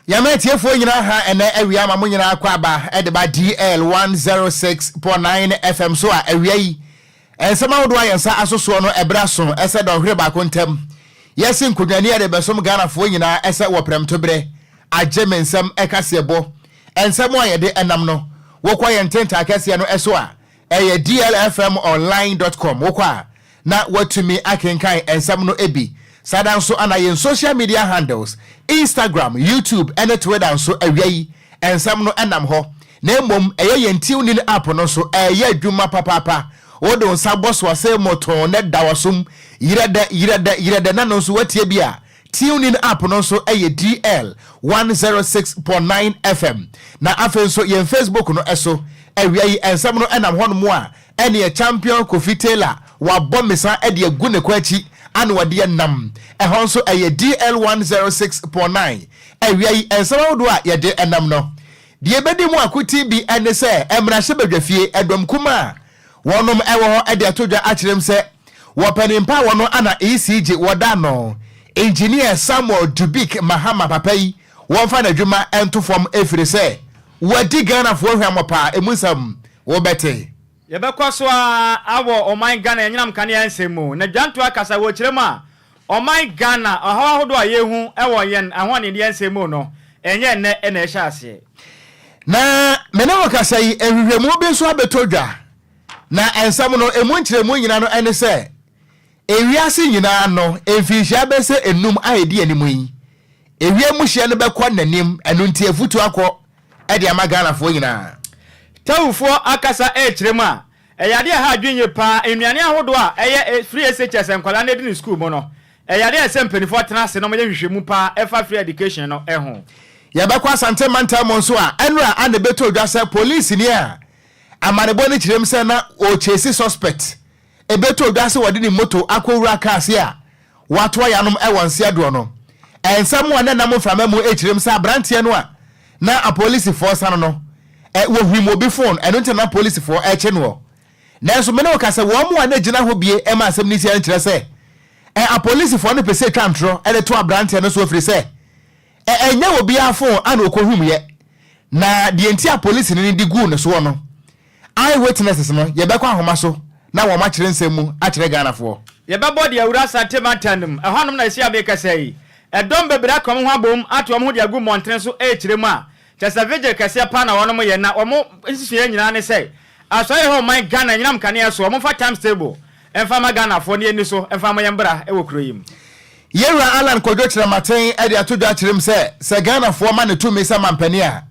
Yametie fo nyina ha ene awia ma mo nyina akwa aba e de ba DL 106.9 FM so a awia yi ensema wodo ayensa asoso no ebra so ese don hwere ba kontem yesin kodwane e de besom Ghana fo nyina ese wo premto bre agemensem ekasebo ensem aye de enam no wokwa yententa akase no eso a eye DLFM online.com na watumi akenkan ensem no ebi sadan so ana yen social media handles Instagram, YouTube, and Twitter so away and some no enam ho. Nemom eye yen tune in app no so eye dwuma papa. Odo sabos wa say moto net dawasum yirede na no so watie bia. Tune in app no so eye DL 106.9 FM. Na afen so yen Facebook no eso away and some no enam ho no mo a ene champion Kofi Taylor wa bomisa e de agu ne kwachi and wade nam ehonso eye DL 106.9 ewi ensama do a yede enam no de ebedi mu akuti bi ene se emra hye badwafie edom kuma wonom ewo ho ede atodwa akirem se wo panimpa wono ana ECG woda no engineer Samuel Dubik Mahama papai wonfa na dwuma entofom efire se wadi Ghana fo hwamopa emusam wo bete yebekwaso awo oman Ghana enyinam kane ansemu na dwanto akasa wo kirema oman Ghana ahodo ayehu ewo yen ahone ne ansemu no enye ne na ehya ase na mena wakasa yi ehwehwemu bi so abetodwa na ensam no emunkyeremu nyina no ene se ewiase nyina no emfihia bese enum ahedi animu yi ewiemu hye no bekọ nanim enu ntie futu akọ ede ama Ghana fo nyina tawufo akasa kirema eyade ha adwenye pa enuane ahodo a eye free SHS enkwala na di school mo no eyade esempeni tena ase no mo yehwehwemu pa efa free education no eho yabakwa asante manta mo nso a enra ane beto dwase police ni a amanebo ni kirem se na o chase suspect e beto dwase wode ni moto akowura kaase a wato ya nom ewonse ado no ensam wa na nam framamu kirem se abrantie no a na a police force no wo hwimo bi phone eno ntena police for eche no nanso me no kasa wo mo na gina ho bie e ma asem ni tia nkire se a police for no pese twantro e de to abrante no so afiri se enya wo bia phone ana okohum ye na de ntia police ni di gu no so no eye witnesses no ye bekwa ahoma so na wo ma kire nsemu a kire Ghana fo ye bebo de awura sante matanum ehonum na esi abeka sei edom bebra kom ho abom atom ho de agu montre so kiremu a Chasa vigil kase pa na wono ye na omo nsisuye nyina ne sei asoye ho man Ghana nyinam kane so omo fa time stable emfa ma Ghana fo ne ani so emfa ma yembra e wo kroyim Yera Alan Kwadwo Chiramaten e de atodwa kirem se Ghana fo ma ne tumi sa mampani a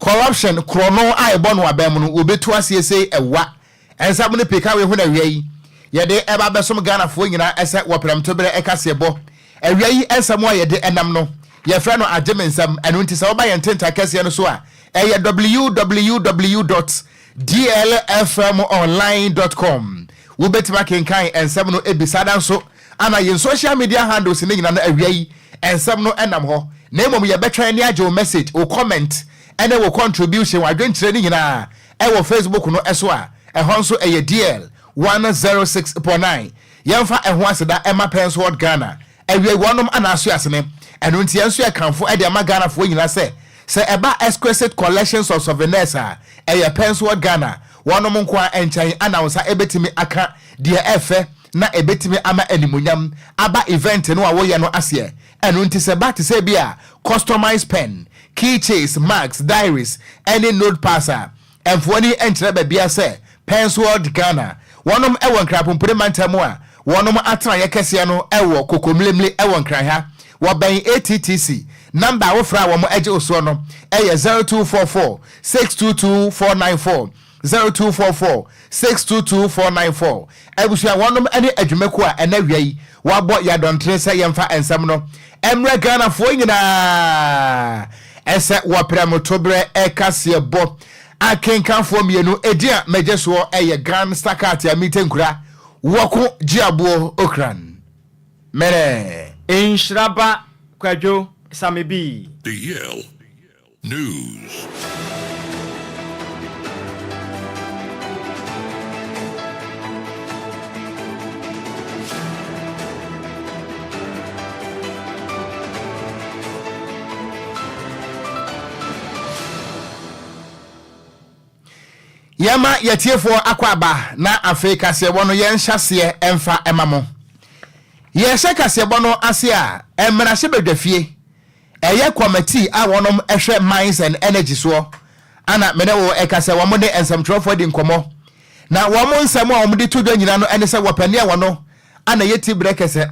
corruption krono ai bono abem no obetu asiese ewa ensam ne peka we ho na wiai ye de eba besom Ghana fo nyina ese wo premto bere ekasebo awiai ensam a ye de enam no ye frɛ no agemensam enu nti se oba ye ntenta kase no so a eye www.dlfmonline.com wo betima kenkan ensam no ebisada so ana ye social media handles ne nyina na awiai ensam no enam ho na emom ye betwa ne agye message o comment ene wo contribution wa dwenkyere ne nyina e wo Facebook no eso a ehon so eye DL 106.9 yemfa eho aseda ema Pensword Ghana awiai wonom ana aso asene enu nti enso e kanfo e de ama Ghana fo nyina se eba exquisite collections of souvenirs a eye Pensword Ghana wonom nko a enchan announce ebetimi aka de efe na ebetimi ama animunyam aba event no a wo ye no ase enu nti se ba te se bia customized pen keychains marks diaries any note passer enfoni enkyere ba bia se Pensword Ghana wonom e won krapompure mantamu a wonom atra ye kese no e wo kokomlemle e won kran ha waben ATTC number wo fra wo mo eje oso no eye 0244 622 494 0244 622 494 ebusu wonom ene adwumako a ena wiai wabo ya dontre se yemfa ensam no emre Ghana fo nyina ese wo premotobre ekase bo akenkan fo mienu edia mejeso eye Grand Stakat ya mitenkura Okogyeabour Ocran Nhyiraba Kwadwo Sammy B. DL News. Yama yetiefo akwaba na afe kasebo no yenhyase emfa emamo. Ye hye kasebo no ase a emrahye bedwafie. Eye committee a wonom ehwe mines and energy so. Ana mene wo ekase wo mo de ensamtrofo di nkomo. Na wo mo nsam a wo de to do nyina no ene se wopane wo no ana yeti brekese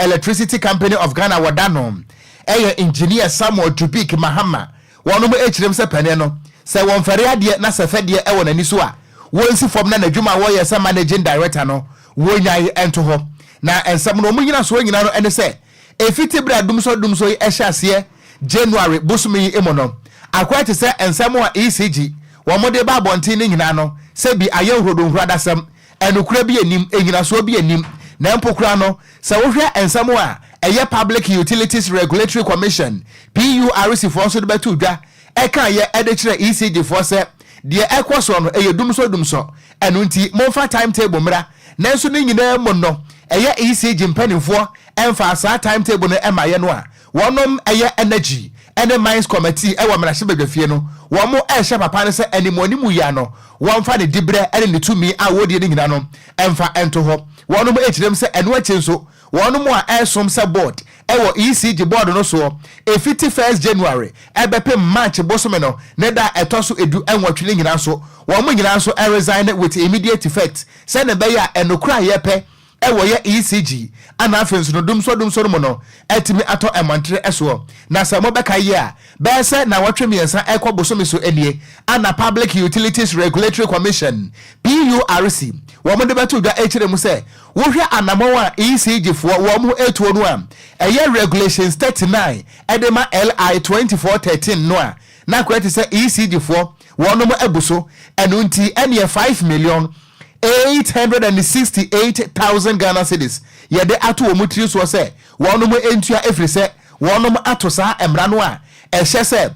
Electricity Company of Ghana wadano. Eye engineer Samuel Tupik Mahama. Wonom echirem se pane no. Se won fere ade na se fede e won ani so a wonsi fom na nadwuma wo ye se managing director no wonyai ento ho na ensam no munyina so nyina no ene se efiti bra dumso e hyase January bosumi emono akwate se ensam a ECG wo mode ba bontin ni nyina no se bi ayehrodo hradasem enukura bi enim enyina so bi enim na mpokura no se wo hwe ensam a eye Public Utilities Regulatory Commission PURC for so de betu dwa eka ye edechire ECG for se de ekoso no eye dumso enu nti monfa timetable mra nanso ni nyina mo no eye ECG mpanimfo emfa asa timetable no ema ye no a wonom eye energy ene mines committee e wo mrahye bedwafie no wo mo ehye papa ne se animoni mu ya no wonfa ne dibre ene ne tumi a wodie ne nyina no emfa ento ho wonom echirem se enu achenso wonom a esom se board ewo ECG board no so 51st January ebepe March bosome no ne da etoso edu enwotwe nyina so wo mo nyina so resign with immediate effect se ne be ya enokura yepe ewo ye ECG ana afenso no dumso no no etimi ato emantre eso na se mo beka ye a be se na wotwe miensa ekọ bosome so enie ana Public Utilities Regulatory Commission PURC wo mo de betu da echire mu se wo hwe anamo a ECG fo wo mo etuo no a eye regulations 39 edema LI 2413 no a na kwete se ECG fo wo no mo ebuso enu nti ene 5,868,000 Ghana cedis yede ato wo mutiri so se wo no mo entua efri se wo no mo ato sa emra no a ehye se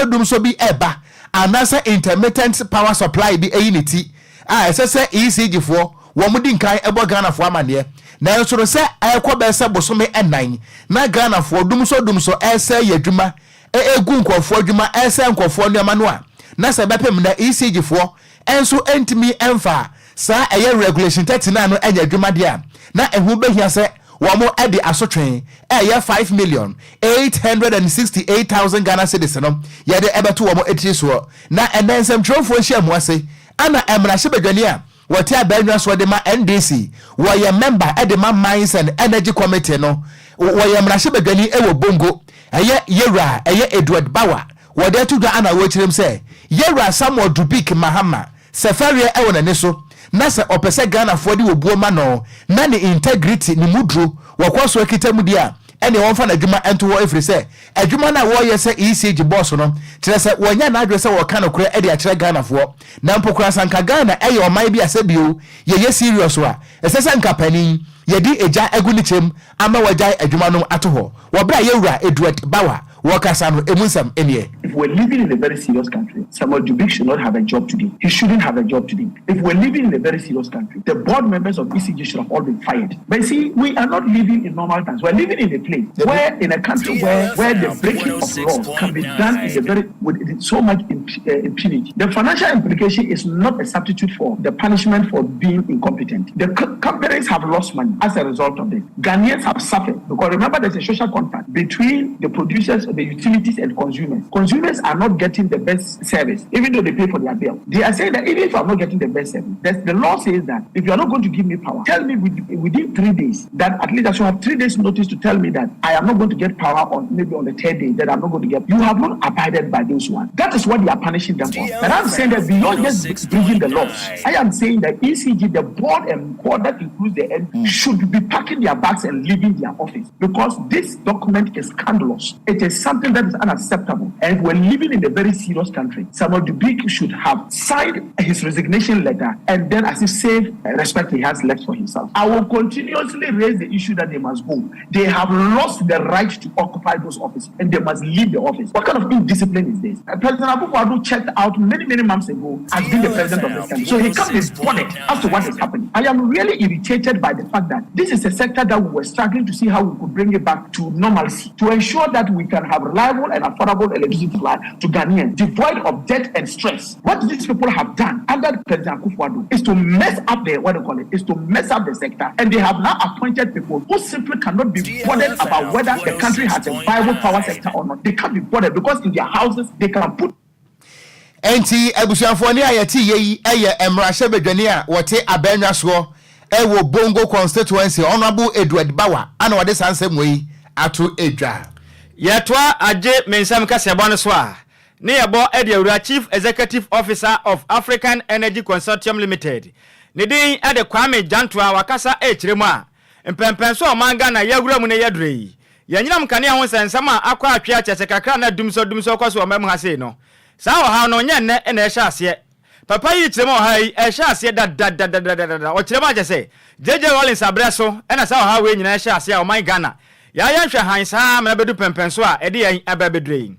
dumso bi eba anasa intermittent power supply bi eyiniti se ECG fo wo mo di nkan ebo Ghana fo amane na nsoro se ekọ se bosome enan na Ghana fo dumso ese yadwuma egu nkofo adwuma ese nkofo nneama no a na se bepem na ECG fo enso entimi emfa sa eye regulation 39 no enya adwuma dia na ehu behia se wo mo ede asotwen eye 5,868,000 Ghana cedis no yede ebeto wo mo etiri so na enensem trofo hia mo ase ana emrahye bedwane a what ya benwa so de ma NDC wo ye member edema mines and energy committee no wo ye mrahye bedwane e wo bongo eye yera eye Edward Bawa wo de tudwa ana wo chirem se yera Samuel Dubik Mahama sefaria e wona ne so na se opese Ghana for di obuo ma no na ne integrity ni mudru wo kwaso ekitamu dia ene won fa na adwuma ento wo efri se adwuma na wo ye se ECG boss no kire se wonya na adwe se wo ka no kure e de a kire Ghana fo na mpokura sanka Ghana e ye oman bi asebio ye serious wa esese nka pani ye di eja egu ni chem ama wajai adwuma no ato ho wo bra ye wura Edward Bawa Wakasano emunsam enye. If we're living in a very serious country, Samuel Dubik should not have a job today. He shouldn't have a job today. If we're living in a very serious country, the board members of ECG should have all been fired. But see, we are not living in normal times. We're living in a place where, in a country where the breaking of laws can be done with so much impunity. The financial implication is not a substitute for the punishment for being incompetent. The companies have lost money as a result of this. Ghanaians have suffered because remember there's a social contract between the producers, the utilities and consumers. Consumers are not getting the best service, even though they pay for their bill. They are saying that even if I'm not getting the best service, the law says that if you are not going to give me power, tell me within 3 days, that at least I should have 3 days notice to tell me that I am not going to get power on maybe on the 3rd day, that I'm not going to get. You have not abided by those ones. That is what they are punishing them for. But I'm saying that beyond just bringing the laws, I am saying that ECG, the board and board that includes the end, should be packing their bags and leaving their office, because this document is scandalous. It is something that is unacceptable. And we're living in a very serious country. Samuel Dubik should have signed his resignation letter and then as if save respect he has left for himself. I will continuously raise the issue that they must go. They have lost the right to occupy those offices and they must leave the office. What kind of indiscipline is this? President Akufo-Addo checked out many months ago as being the president of this country. So he can't be bothered as to what is happening. I am really irritated by the fact that this is a sector that we were struggling to see how we could bring it back to normalcy, to ensure that we can have reliable and affordable electricity multiply to Ghanaians, devoid of debt and stress. What these people have done under President Akufo-Addo is to mess up the sector, and they have now appointed people who simply cannot be bothered about whether the country has a viable power sector or not. They can't be bothered because in their houses they can put. Enti ebusuafo ni ayeti yi eye emrahye bedwani a wote abenwa so ewo Bongo constituency honorable Edward Bawa ana wode sansem yi ato edwa yetwa aje mensam kase bone so a ne yebo Ediawura Chief Executive Officer of African Energy Consortium Limited ne din ede Kwame Jantoa wakasa echiremu a mpempenso omanga na yawura mu ne yadrei yanyinam kane ho sensam a akwa atwe achese kakra na dumso kwaso omam ha sei no sa ha no nye ne na ehya ase papa yi chiremu ha yi ehya ase da o chiremu achese JJ Rollins abreso na sa ha we nyina ehya ase a oman Ghana ya hwe han sa ma bedu pempenso a ede yan ababedrei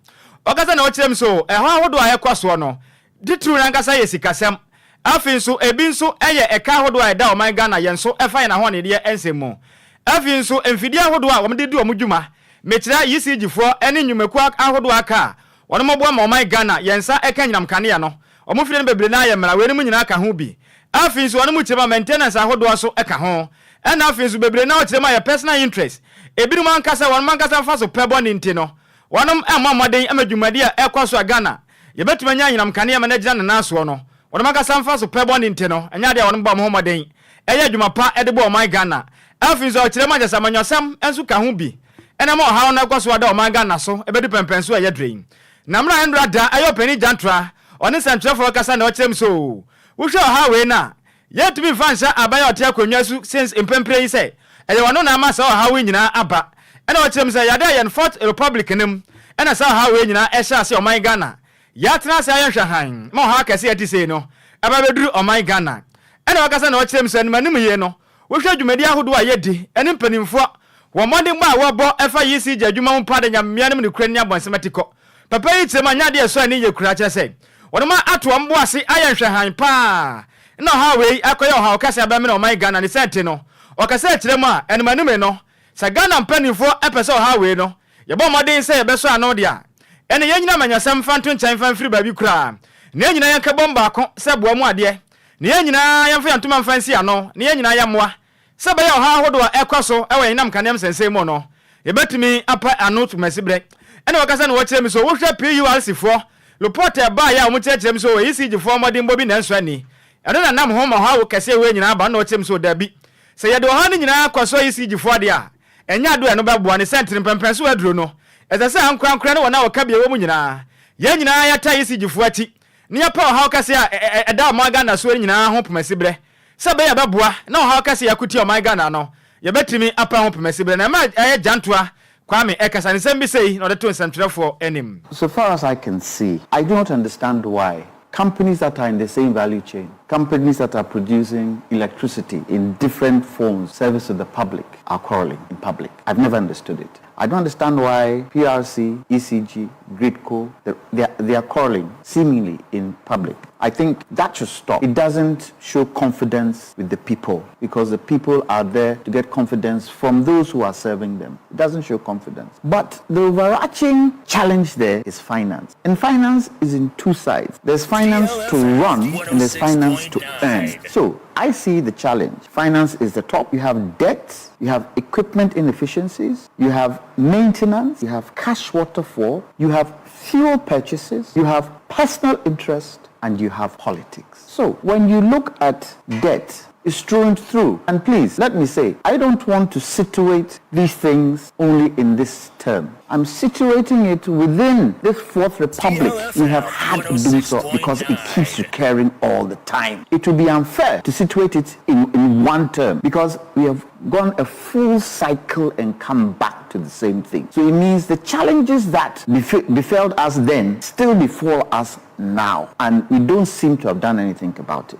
okasa na o chirem so ho ahodo a ekwaso no ditru na nkasa yesikasem afinso ebinso eye eka ahodo a eda oman Ghana yenso efa na ho ne de ensemu afinso emfidi ahodo a womde di omudwuma mekira yisijifo ene nyumeku ahodo aka wono mobo ma oman Ghana yensa eka nyinam kane no omufide ne bebre na ayemra we ne mu nyina aka ho bi afinso wono mu chema maintenance ahodo so eka ho ena afinso bebre na o chema ya personal interest ebiru man kasa wono man kasa fa so pebo ni ntino wono amamoden amadwumade a ekwaso Ghana yebetuma nya nyinam kane ma na gina na naso no wono man kasa fa so pebo ni ntino enya de wono ba mo homoden eye adwuma pa edebo oman Ghana afinso o chema jasa manyosam ensu ka ho bi ena ma ha no ekwaso da oman Ghana so ebedu pempenso a yedrein namra hendra da ayo pani Jantoa oni central for kasa na o chem so wo hwe ha we na yetumi fansha abaya ote akonwa su since impempre yi say eye wono na ma sa ha we nyina aba ena o chem say yada yen Fourth Republic nim ena sa ha we nyina ehya ase oman Ghana yatena sa yen hwahan ma ha kase ati sei no aba beduru oman Ghana ena wakasa na o chem say manim ye no wo hwe dwumadi ahodo a yedi ene mpanimfo wo mode mba wo bo efa yi si jadwuma mpa de nyamia nim ne kura ni abonsematiko papa yi tema nya de so ani ye kura che say wono ma ato mbo ase ayen hwehan pa na ha we akoye ha okase aba me na oman Ghana ne sente no okase kiremu a enmanume no sa Ghana mpanimfo epese ha we no ye bo modin say ye beso ano de a ene ye nyina manyasam fanto nchan fan firi ba bi kura ne ye nyina yanka bomba ako se boa mu ade ne ye nyina yamfa yantuma fansi ano ne ye nyina yammoa se ba ye ha hodo a ekwaso ewe nyinam kanem sense mu no ye betumi apa ano to masibre ene wakasa na wo kiremi so wo hwe PURC fo reporter ba ya mo kiremi so we ECG fo modin bobi na nso ani ade na nam ho ma ha wo kase we nyina ba na wo kiremi so dabi se ye do ha ni nyina kwaso ECG fo ade a enya do eno beboa ne sentre pempen so aduro no ezase ankwankran ne wona wo ka bia wo mu nyina ye nyina ya ta ECG fo ati ne ya pa ha wo kase a eda mo Ghana so nyina ho pomasibre se be ya beboa na ha wo kase ya kuti o man Ghana no ye betimi apa ho pomasibre na ma Jantoa Kwame ekasa ne sembi sei na to central for enim. So far as I can see, I do not understand why companies that are in the same value chain, companies that are producing electricity in different forms, service to the public, are quarreling in public. I've never understood it. I don't understand why PRC, ECG, Gridco, they are quarreling seemingly in public. I think that should stop. It doesn't show confidence with the people because the people are there to get confidence from those who are serving them. It doesn't show confidence. But the overarching challenge there is finance. And finance is in two sides. There's finance to run and there's finance to earn. So I see the challenge. Finance is the top. You have debts, you have equipment inefficiencies, you have maintenance, you have cash waterfall, you have fuel purchases, you have personal interest, and you have politics. So when you look at debt, it's strewn through. And please, let me say, I don't want to situate these things only in this term. I'm situating it within this Fourth Republic. We have had to do so because it keeps recurring all the time. It would be unfair to situate it in one term because we have gone a full cycle and come back to the same thing. So it means the challenges that befell us then still befall us now. And we don't seem to have done anything about it.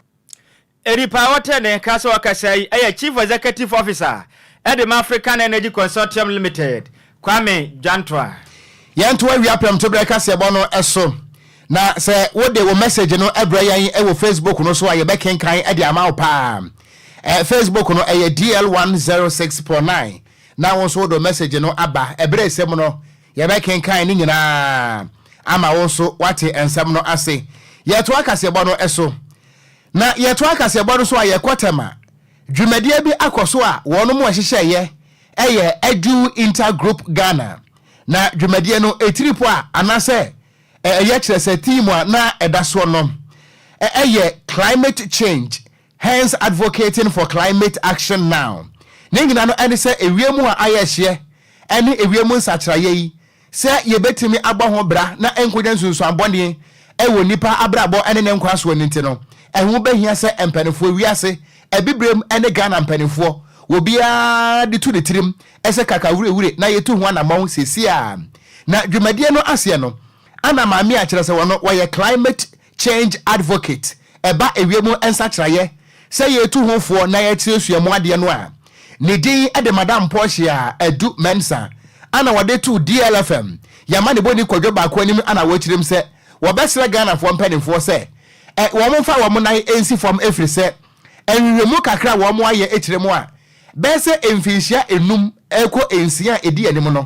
Eripa Watene Kaso Wakasai, a Chief Executive Officer at the African Energy Consortium Limited, Kwame Jantoa. Yantoa we apem to break us abono eso. Na say what they will message no ebrayan e wo Facebook no so aye beken kan e de ama pa. Facebook no e DL106.9. Na won so do message no aba ebre sem no ye beken kan ni nyina. ama wo so wate ensem no ase yeto akasebo no eso na yeto akasebo no so ayekotema dwumadie bi akoso a wono mo hyehyeye eye edu intergroup Ghana na dwumadie no etiripo a anase eye kyerese team a na edaso no eye climate change, hence advocating for climate action now. Ningina no ene se ewiemu a ayehye ene ewiemu nsakyeraye yi se yebetimi agba ho bra na enkonya nsunsu abone ewo nipa abrabo ene ne nkwaso nti no ehu behia se empanefo wiase ebibrem ene Ghana mpanefo obia de tu de tirim ese kaka wure na yetu ho na mawo sesia na dwumadie no ase no ana maami a kyerese wono wo ye climate change advocate eba ewiemu ensakyeraye se yetu hofo na yetiesuamu ade no a ne din ede madam Porsche a edu mensa ana wade tu DLFM yama ne boni kwadwo ba ko anim ana wakyirem se wo besre Ghana fo mpanimfo se wo mo fa wo mo nan ensi from every se enwemu kakra wo mo aye ekyiremu a bese emfinhia enum eko ensia edi anim no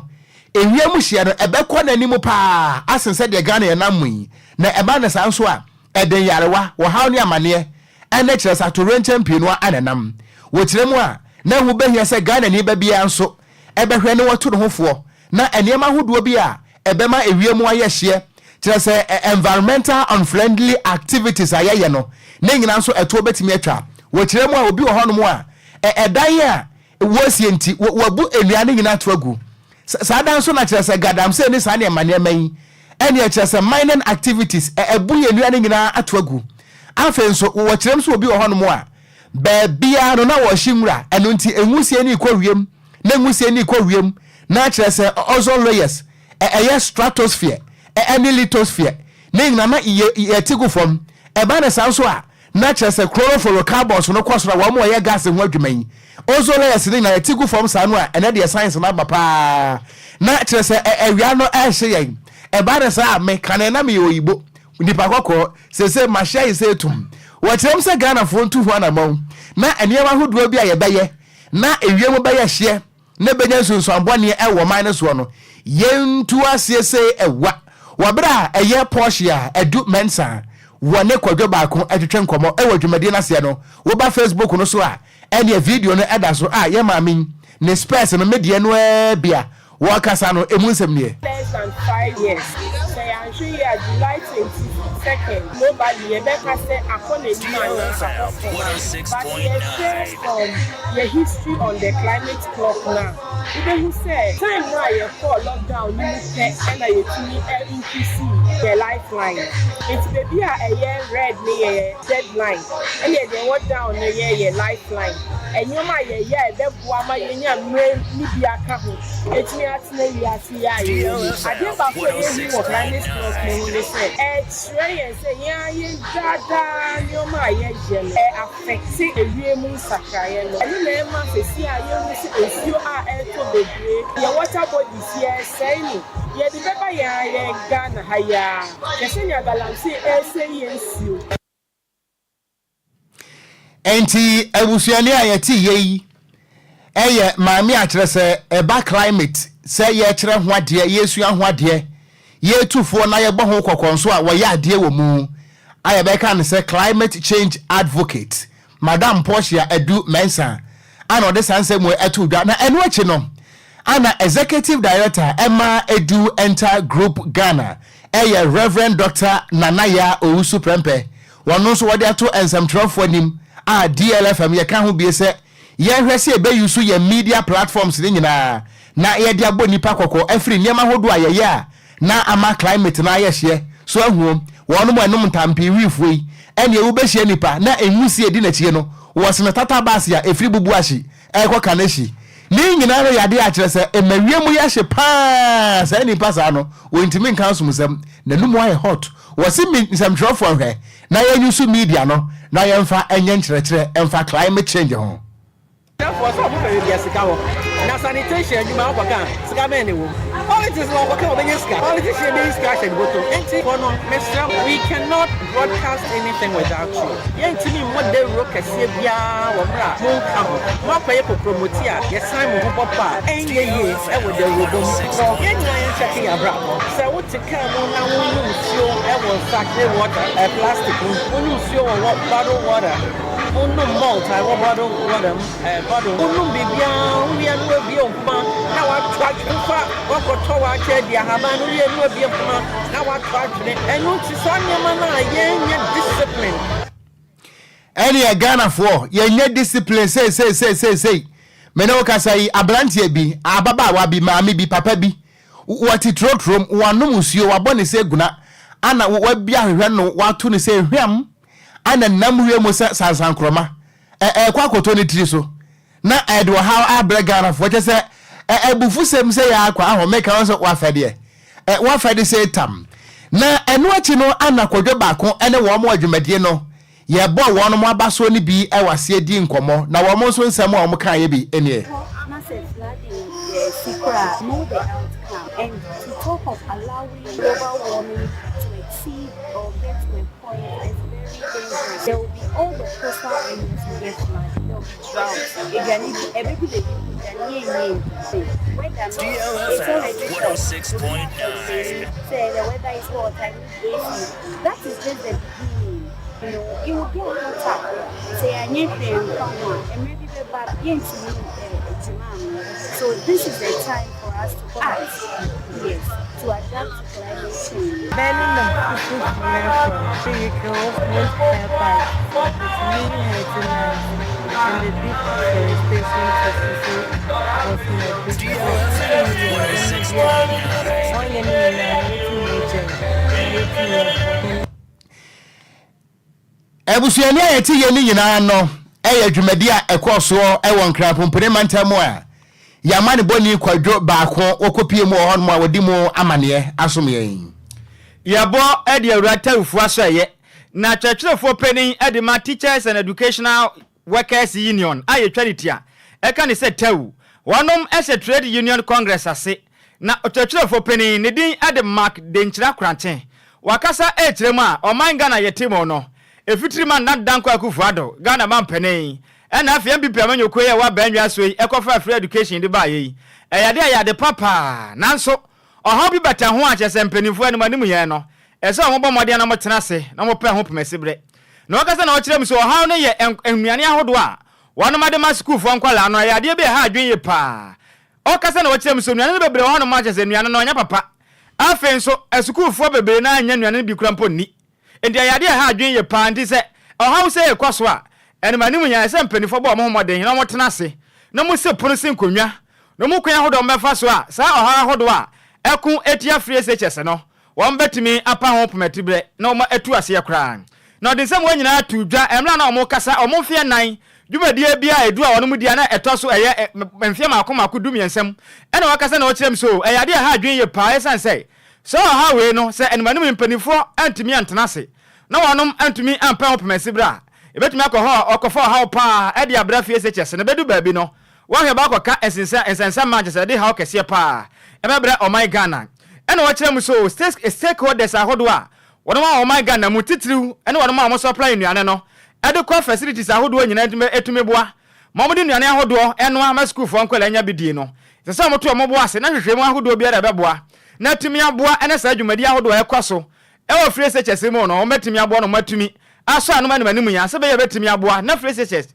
ewiemu hia no ebekọ nanim pa asense de Ghana ye namui na eba na sanso a eden yarewa wo haw ne amane ene kyerɛ sa to champion wa ananam wo kyeremu a na hu behia se Ghana ni ba bia nso ebehwe ne woto no hofo na enema hodo bi a ebema ewiemu aye hye kyerɛ se environmental unfriendly activities ayeye no ne nyina nso eto betimi atwa wo kyeremu a obi wo hono mu a edan a wosie nti wabu enuane nyina to agu sada nso na kyerɛ se gadam se ne sa ne emane man ene kyerɛ se mining activities ebu enuane nyina ato agu afen so wo kyerem so obi wo hono mu a ba bia no na wo himura eno nti enwusie ni kwawiem na enwusie ni kwawiem na kyerɛ se ozone layers eye stratosphere any lithosphere ne nyina na yetigu from eba na sanso a na kyerɛ se chlorofluorocarbons no kwasora wo mo ye gas ho adwuman ozone layers ne na yetigu from sanu a ene de science na ba pa na kyerɛ se awia no ehye yen eba na sa me kane na me oyibo nipa kokko se mahye ise tum wo kyerem se Ghana fo ntu ho na maw na eniema hodo bi a ye beye na ewiem beye hye na benya nsunsu ambone ewo man so no yentu asiese ewa wabra eye Porsche a edu mensa wone kwadwo baako atwetwe nkomo ewo dwumade na se no wo ba Facebook no so a ene video no eda so a ye mamin ne space no media no bia wo kasa no emu nsem ne less than 5 years say I'm sure you are July 22nd nobody ever say akone from the history on the climate clock now even who say time now you for lockdown you say and you increase the lifeline it's baby a year red near deadline and they what down the year lifeline and you my year the boama yenya ni bia ka ho etimi atena wiase ya ade ba ko ye wo climate clock no le say experience ya ye dada you my year affect ewiemu sakraye no ani na ma sesi a ye mu si esio a eto bebre ye water bodies here say ni ye di beba ya Ghana haya yesenya galamsi say yensio enti ebusuani ayeti yeyi eye maami akyerɛ sɛ eba climate sɛ ye kyerɛ ho ade yesua ho ade ye tufo na ye bɔ ho kokonso a wɔyɛ ade wɔ mu ayebeka ne sɛ climate change advocate madam Porsche edu mensa ana ode sanse mu etu dwa na enu achi no ana executive director Emma Edu Enter Group Ghana eye Reverend Dr. Nanaya Owusu Prempe wono so wode ato ensamtrofo anim a DLFM ye ka ho bie se ye hwese ebe yusu ye media platforms ni nyina na ye de abo nipa kokko afri niam ahodo ayeye a na ama climate na ayehye so ahu wono mo enum tampi wifuyi ene ewu behye nipa na enwusie di na chie no wo se tata bas ya efri bubu ahyi ekọ kaneshi ni nyina no yade a kire se emawiem ya hye pa sa nipa sa no wo ntimi nkan so musem na numu aye hot wo se nsamtrofo hwe na ye yusu media no na ye mfa enye nkyerɛkyerɛ emfa climate change ho for some people yes kawo na sanitation you ma okwaka sika me ne wo politics no okwaka obenye sika politics dey be scratch and go to enti kono mesra we cannot broadcast anything without you yenti ni mo dey rock kase bia wo bra mo ka mo pa ye ko promote a yes sign mo popa enye ye e wo dey robo so yenya yen check ya bra so what to come on na wo sachet water, plastic. When you see bottled water, no malt, I want bottled water, bottle. No baby, we are no be on man. Now I try to far. What got to our chair, dear Habano, we are no be on man. Now I try to and not to Sonia Mana, yeah, discipline. Any a Ghana for ye discipline say. Meno kasai abrantie bi ababa wa bi maami bi papa bi wati trotrom wanu musio wabone se guna ana wa bia hwehwe no watu ne se hwam ana namhwe mo sansan kroma kwa koto ne tiri so na edo ha abregana fo che se ebufusem se ya akwa aho meka won so wa fede wa fede se tam na eno achi no ana kwadwo baako ene wo mo adwumadie no ye bo won mo abaso ni bi e wase di nkomo na wo mo so nsam a mo kan ye bi enie and to talk of allowing global warming to exceed or get to a point that is very dangerous. There will be all the coastal areas will get flooded. There will be droughts. DLFM 106.9. Say the weather is hot and AC. That is just the beginning. You know, it will get hotter. Say I need them and maybe the bad so this is the time for us to act, yes, to adapt to climate change. Banning the food vehicles won't help us. It's really hurting us. And the deep deforestation Ebusuani ayeti ye ni nyina no eye dwumadi a ekoso e won krapompere mantamo a Yamani boni Kwadwo baako okopie mu ho no ma wodi mu amane asomye yabo edi awrata ufu asoye na twetwerefo penin edi ma Teachers and Educational Workers Union aye twalitia eka ni se tawu wonom ese Trade Union Congress ase na twetwerefo penin ne din edi Mark Denchira Kranten wakasa ekyeremu a oman Ghana yetimo no efitiri man na danko akufuado Ghana man penin ena afia BP amanyokoye wa banwa so yi ekofa free education de ba yi eyade papa nanso oha bi bata ho a chese mpanimfo ani manim ye no ese ombo mode na motena se na mo pe ho pemesibre na okasa na okirem so oha no ye ennuane ahodo a wono made ma school fo nkwala no eyade be ha adwen ye pa okasa na okirem so nnuane bebre ho no ma chese nnuane no onya papa afen so school fo bebre na anya nnuane bi kura mpo ni enti eyade ha adwen ye pa nti se oha se ye kwaso a ene manimu nya ese mpanifo bo mo homoden na mo tena se na mo se pono se nkonwa na mo kwan hodo mbefa so a sa ohara hodo a ekun etia free SHS no won betimi apa ho pomatibre na o ma etu ase yakra na odin se mo nyina atu dwa emla na o mo kasa o mo fie nan dwumadie bia edu a wono mu dia na eto so eye mfie makoma dum yensem ene wakasa na o kirem so eyade ha adwen ye pa esan sei so ha we no se ene manimu mpanifo antimi antena se na wonom antimi ampa ho pomasibre ebetumi akọ okofo ha pa e dia bra fie SHS ne bedu baabi no wo hwe ba akọka ensensa Manchester de ha okese pa e be bra o my Ghana ene wo kirem so stakeholders ahodo a wono ma o my Ghana mu titiriu ene wono ma mo supply nnuane no e de ko facilities ahodo nyina etumi boa mo mo de nnuane ahodo eno ama school fo nkwala nya bidie no se mo to mo boa se na hwehwe mu ahodo bia da be boa na tumi aboa ene sa adwumadi ahodo e kwaso e wo free SHS mu no o metumi aboa no matumi aso anuma ni manimu ya se be ye betimi aboa na free SHS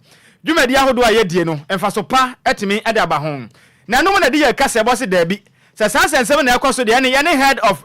dwumadi ahodo a yedie no emfaso pa etimi ade aba ho na no na de ye kase bo se dabi se sansensem na ekoso de ye ne head of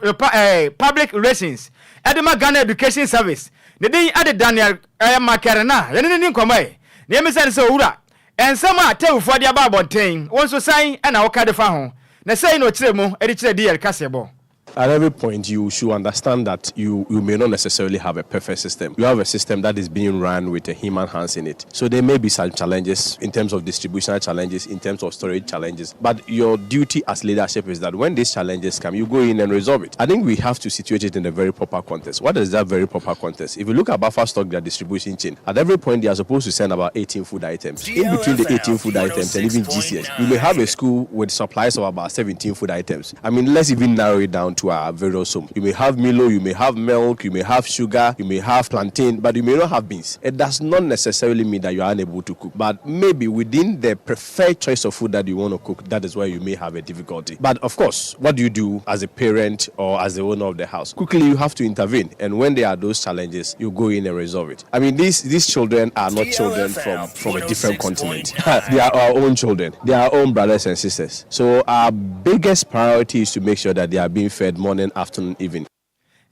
public relations edema Ghana Education Service ne din ade Daniel Makerena ye ne nkomai ne emisa se owura ensem a tewufo de aba abonten wonso san na wo ka de fa ho na sei no kiremu edi kire de kase bo. At every point, you should understand that you may not necessarily have a perfect system. You have a system that is being run with a human hands in it. So there may be some challenges in terms of distributional challenges, in terms of storage challenges. But your duty as leadership is that when these challenges come, you go in and resolve it. I think we have to situate it in a very proper context. What is that very proper context? If you look at buffer stock, their distribution chain, at every point, they are supposed to send about 18 food items. In between the 18 food items and even GCS, you may have a school with supplies of about 17 food items. I mean, let's even narrow it down to to our various homes. You may have Milo, you may have milk, you may have sugar, you may have plantain, but you may not have beans. It does not necessarily mean that you are unable to cook, but maybe within the preferred choice of food that you want to cook, that is where you may have a difficulty. But of course, what do you do as a parent or as the owner of the house? Quickly, you have to intervene, and when there are those challenges, you go in and resolve it. I mean, these children are not children from a different continent. They are our own children. They are our own brothers and sisters. So our biggest priority is to make sure that they are being fed morning, afternoon, evening.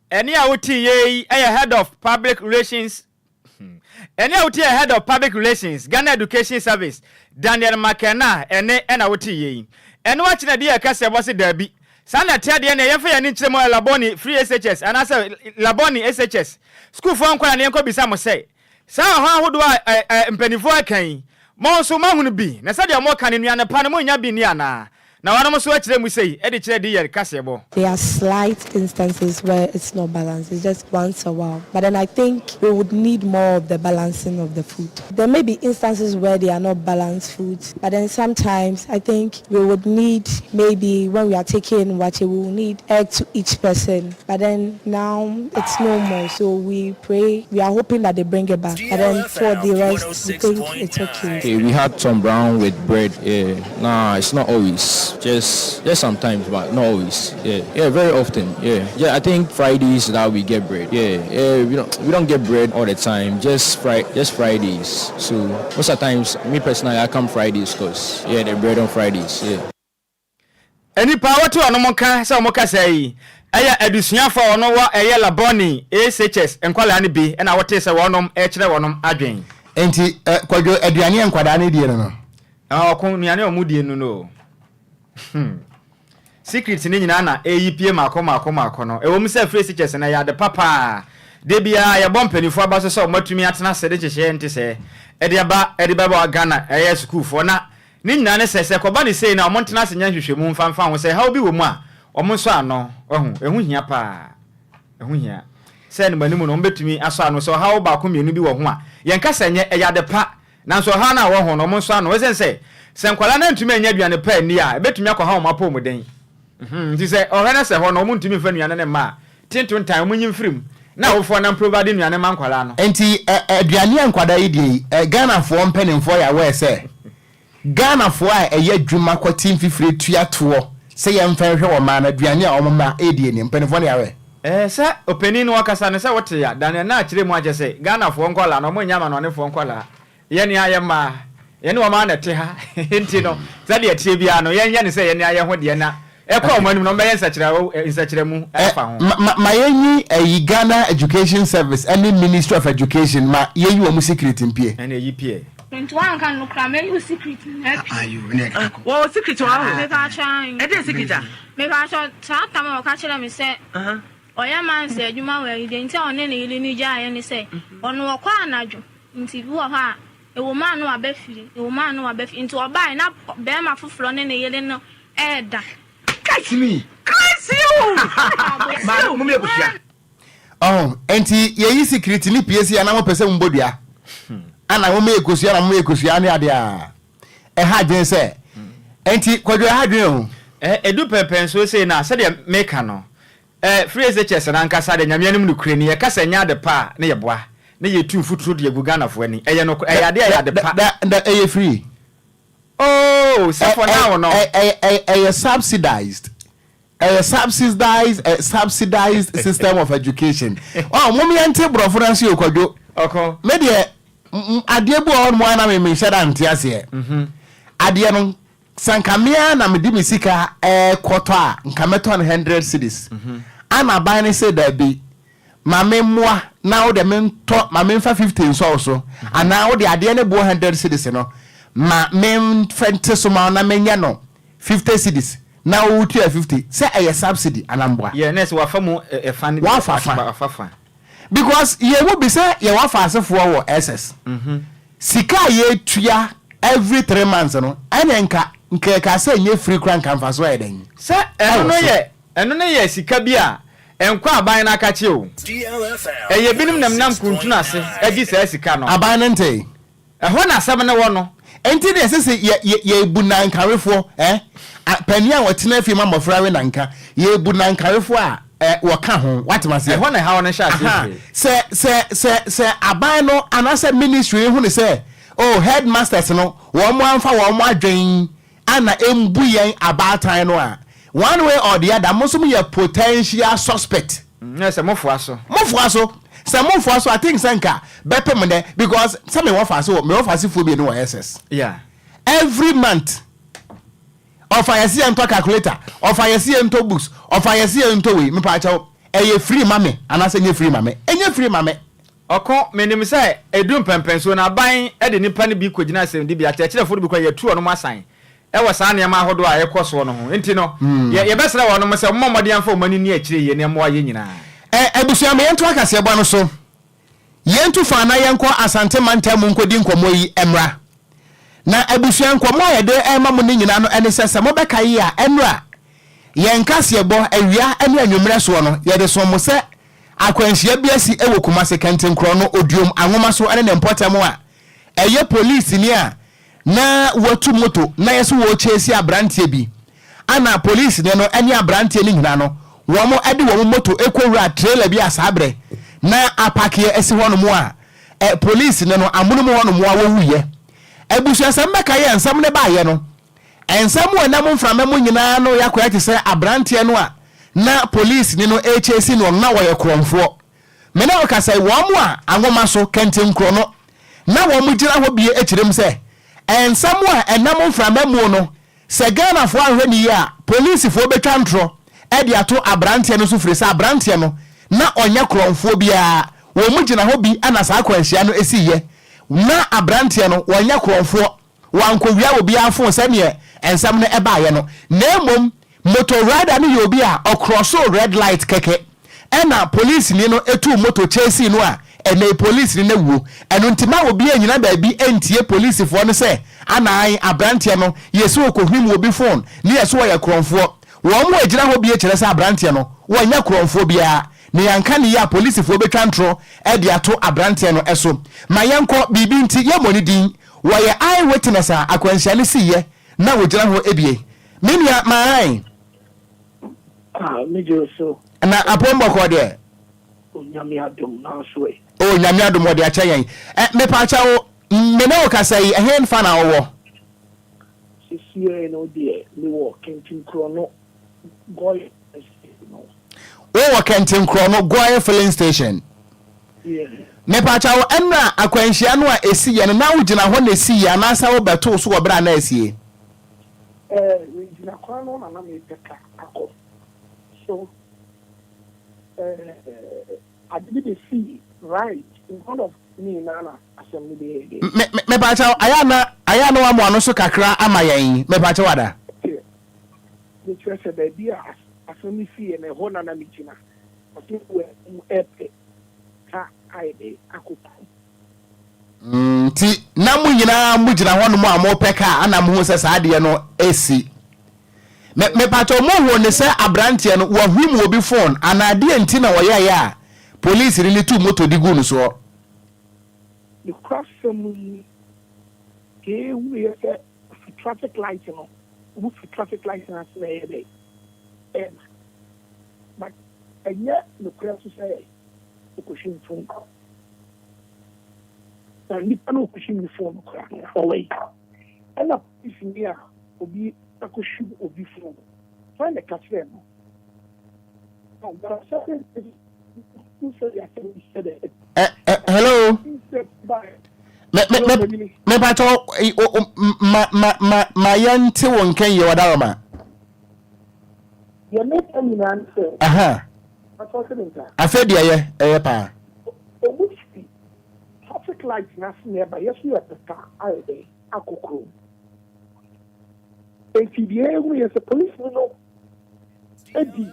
Any OTA head of public relations. Any OTA head of public relations, Ghana Education Service, Daniel McKenna, and OTA. And watching a dear Cassia was a derby. Sana Teddy and Yafa and Nichemo Laboni, free SHS, and I say Laboni SHS. School for Uncle and Uncle Bisamo say. So how do I penny can? More so man be. Nasadia more can in Yana Panamonia be Niana. Now I almost watch them we say editor dear Cassiabo. There are slight instances where it's not balanced. It's just once a while. But then I think we would need more of the balancing of the food. There may be instances where they are not balanced foods. But then sometimes I think we would need, maybe when we are taking what we will need egg to each person. But then now it's no more. So we pray, we are hoping that they bring it back. But then for the rest, we think it's okay. We had some brown with bread. Yeah. Nah, it's not always. Just sometimes, but not always. Yeah, very often. Yeah. I think Fridays that we get bread. Yeah. We don't get bread all the time. Just Fridays. So most of the times, me personally, I come Fridays because the bread on Fridays. Yeah. Any power to anomoka so moka say. Aya edusuya for ono wa eye laboni SHS Enquires ni bi na wote se wonom e kire wonom adwen. Enti Kwadwo aduane enkwada ne die no. Okunuane omudie nu no. Secret ni nyina na eyipie makoma no ewo mse free SHS na ya de papa de bia ya bompanifo abaso so matumi atena sede kyehye nte se ede ba Ghana eye school fo na ni nyina ne sese koba ne sei na omontena senya hwehwemu mfamfa ho se ha obi wo mu a omonso ano ehu hia pa ehu hia se ne manimu no mbetumi aso ano so ha oba ko mienu bi wo ho a yenka senye eya de pa nanso ha na wo ho no omonso ano wesense se nkwala na ntumi anya aduane pa ni a ebetumi akọ ha omapo mu den nti se ohana se ho no mu ntumi fa nuane ne ma tinton tan mu nyimfirim na wo fo na provide nuane ma nkwala no enti aduane enkwada yi die Ghana fo mpanimfo ya we se Ghana fo a eye dwuma kwatin fifire tuato se ye mfa hwe wo ma na aduane a omma edie ni mpanimfo ne ya we se openi no wakasa ne se wote ya dan na akire mu aje se Ghana fo nkwala no mo nyama no ne fo nkwala ye ne aye ma ye ne wo ma na te ha enti no za de tie bia no ye ne se ye ne aye ho de na ekwa omanum no be nsachire mu afa ho ma yenyi Ghana Education Service and Ministry of Education ma yeyi wo mu secret mpie and eyipie 21 kan no kra me you secret are you next wo secret wa me ka chan e dey secret me ka so ta ma ka kire me se oya man se adwuma we de nti one ne yili ni ja ye ni se ono wo kwa anadwo nti bi wo ha e wo man no abafiri nti obai na be ma foforo ne ne yili no eda catch you ma mo me busia enti yeyi secret ni piesi ana mo pese mbodua ana mo me ekosua na mo ekosua ne ade a ha dwen se enti Kwadwo ha dwen o edu pepen so say na se de make no free SHS na nkasa de nyame anim no kure ni ye kasa nya de pa ne ye boa ne ye tu futuro de Ghana fo ani eye no ade ya de pa da eye free oh so for now no subsidized system of education mommy ante broforansi Okwadwo okay me de ade bu on mo ana me sheda ante ase ade no sankamia na me di misika kwoto a nkameto 100 cedis ana ban ne say da bi mame moa na wo de mento mame mfa 15 so ana wo de ade ne bu 100 cedis no ma men fente so ma na menya no 50 cedis na wo tu 50 say a subsidy anamboa yes wa fa mu fan wa because ye wo be say ye wa fa asefo wo SS sika ye tua every 3 months no anenka nkeka say nye free crank kan fa so eden say eno no ye sika bia enkwa aban na akache o DLFM ye binim nam kuntu na se agi say sika no aban nte ho na asem ne wo no enti de sese ye bu nankarefo pania wotina fi ma mofra we nanka ye bu nankarefo a waka ho watemase ho na ha wona sha se aban no anase ministry hu ne se oh headmasters no wo mo amfa wo mo adwen ana embu yen abatan no a one way or the other mo so ye potential suspect yes mofo so I think senka bepe mo de because some me won so phobia no SS yeah every month of I see and calculator of I see and books of I see and we me pa cha e free mame and I say free mame enye free mame oko menim say edum pempen so na ban e de nipa ne bi kogina asem di bi akyekere fo bi kwa yetu no masan e wo saa ne ma hodo a yekoso no ho enti no ye besra wo no mo se mmomode amfa o mani ni akire ye ne mo aye nyina ebusia me yento akase ebo no so yentu fa na yenko asante mantam nkodi nkomo yi emra na ebusia nkomo ye de ema mo ni nyina no ene sese mo beka yi a enra yenkase ebo awia ene anwumre so no ye de so mo se akwanhia biasi ewo kumase kanten kro no odiom anwoma so ene ne importem a eye police ni a na watu moto na yeso wo chesi abrantie bi ana police ne no ene abrantie ni nyina no womo ade womo moto ekowura trailer bi asabre na apake esi hono mo a police ne no amuno mo hono mo a wowuye ebusu asem meka ye ensam ne ba ye no ensam wo na mo mframa mo nyina no yakwa ti se abrantie no a na police ne no HSC no na wo ye kromfo me na ka sai womo a anwoma so kentem kro no na wo mo gira ho bie ekirem se ensam a enam mframa mo no se Ghana fo ahwani a police fo betwa ntro edi ato abrantie no so frisa abrantie no na onya kromfo bia wo mu gina ho bi ana sa akwanhia no esiye na abrantie no wonya kromfo wankowia obi afo sane ensam no ebaaye no na emom motor rider no yobi a ocross red light keke ena police ni no etu motor chase no a ene police ni na wuo eno ntima obi anyina ba bi entie police fo no se ana abrantie no yeso okohwim obi phone ni yeso wo ye kromfo wo mo agira ho bie kire se abrantie no wonya kromfo bia ne yanka ne ya police fo betwa ntro e de ato abrantie no eso ma yanko bibi nti ye moni din wo ye eye witness a akwanhia ne siye na wo gira ho ebie minia mai mejo so na apombo ko de onyame adom na so e nyame adom wo de acha yen me pa acha wo me na wo ka sai hen fa na wo sisi no de me wo kentin kro no boy no wo kentin kro no goye filling station yeah me pa cha wo enra akwanhia no a esiye no na wo gina ho na esiye na sa wo beto so wo bra na esiye we gina kwa no na me peka akọ so I didn't see right in front of me nana assembly day me pa cha ayana wa mo ano so kakra amayen me pa cha wada the church said be assembly fee na ho nana me gina I think we epe ka aide akupa ti na mu nyina mu gina ho no mo amopeka ana mo ho se saade no esi me pato mo ho ne se abrantie no wo hwim obi phone anade enti na wo ya police really tu moto digu no so the cross family ke we say traffic light no we traffic light na say dey but anya no cross say ko shin phone and no ko shin phone ko away and up if near obi akushu obi phone find the cafe no but certain hello me pato ma yante won kan ye wada ma ye me kan ni answer afedi ye pa obuchi traffic light na nearby yes you at the car ide akokro NCDA we as a police no edi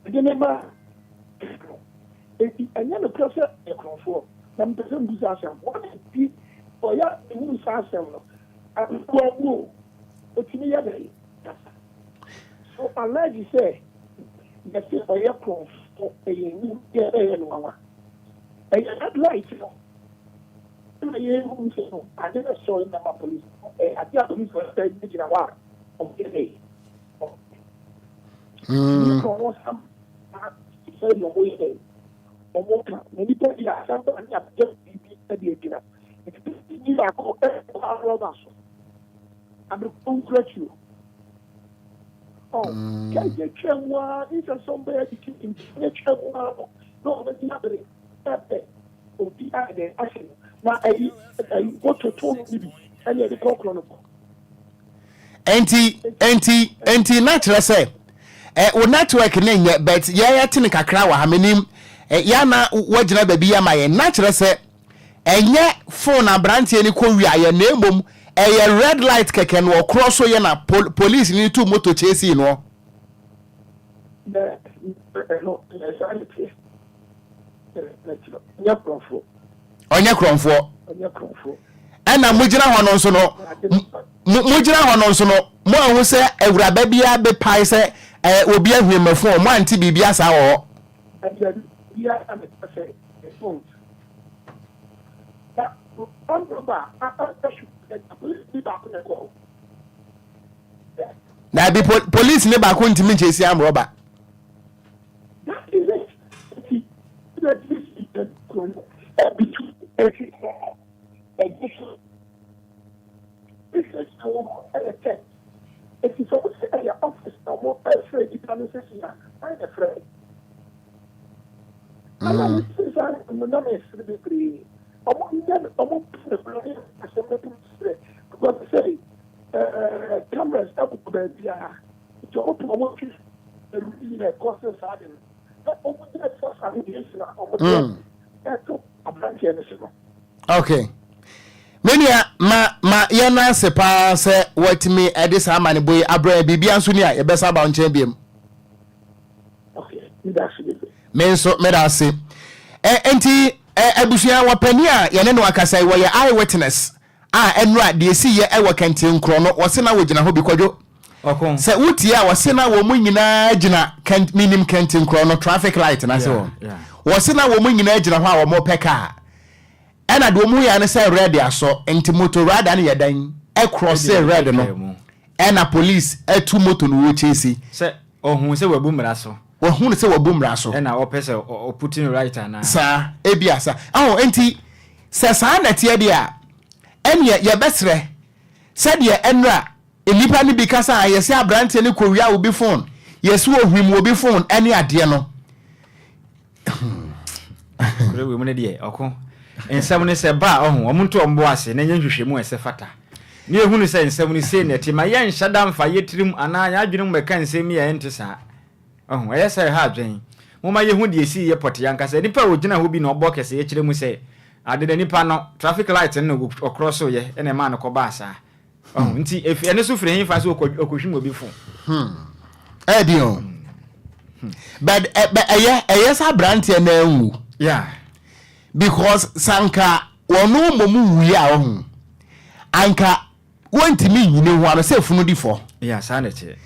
Remember, and then the process a control. Some person who says, what is this? Or ya, who says, I'm going to me. So, unless you say, the thing or your control, a new get a one. And you're not right, you know. I never saw in the police. I think police was saying, you know what? Okay. You know, some say your way. Many people are sometimes just at the dinner. It's you are called Roberts. I'm going to congratulate you. Oh, can you check one? Is there somebody in the check one? No, that's not it. Oh, the idea. Now, I go to told me, and the chronicle. Enti natural say. O network name but ya tin kakra wa hamenim ya na wagina baby ya ma ye natural say enye phone abrantie ni ko wi aye na emom red light keke no cross so ye na police ni two motor chase no Onye kromfo ana mujira hono nso no mujira hono nso no mo ahu se awuraba bia be pai se obi ahwemafo mo anti bibia sa wo na bi police ne ba ko ntimi chesi am roba if you suppose to say your office, no more afraid you can say, I'm afraid. I'm not to be free. I want to play as a weapon because say, cameras up to to open a work is a cost of sudden. Okay. Menia ma yana sepa se watimi edisa amane boy abra bibia nso ni a ye besa ba onche biem. Okay, menso medase enti abusua wapani a ye ne no akasai wo ye eye witness enra de esi ye ewo kantin kro no wo se na wo gina ho bi Kwadwo okon se wuti a wo se na wo mu nyina gina minim kantin kro no traffic light na se wo se na wo mu nyina gina ho a wo mo peka ena do mu ya ne say red aso enti motor radar ne yedan e cross red no ena police etu motor no wo chesi se ohun se wabu mra so ohun se wabu mra so ena opese o putting right na sa ebia sa enti se sa na tie dia enya ye besre se dia enra enipa ni bi kasa yesi abrante ne kowia obi phone yesi ohwim obi phone ene ade no kure we mu ne die okon ensam ne se ba omuntu ombo ase na nyenhwehwemu ese fata ne ehunu se ensam ne se ne tima ye nhada mfa yetirim ana ya adwene mmeka nsem ya ente sa ayese ha adwen moma ye hu de esi ye pote yankasa nipa ogina ho bi na obọ kese ye kiremu se ade de nipa no traffic light no ocross ye ene ma no ko ba sa nti efi ene so fire hin fa so okohwim obi fu edio but ayesa brand ye na enwu yeah because sanka wonu momu wi a ho anka wontimi nyine ho ano se funu di fo yeah sanity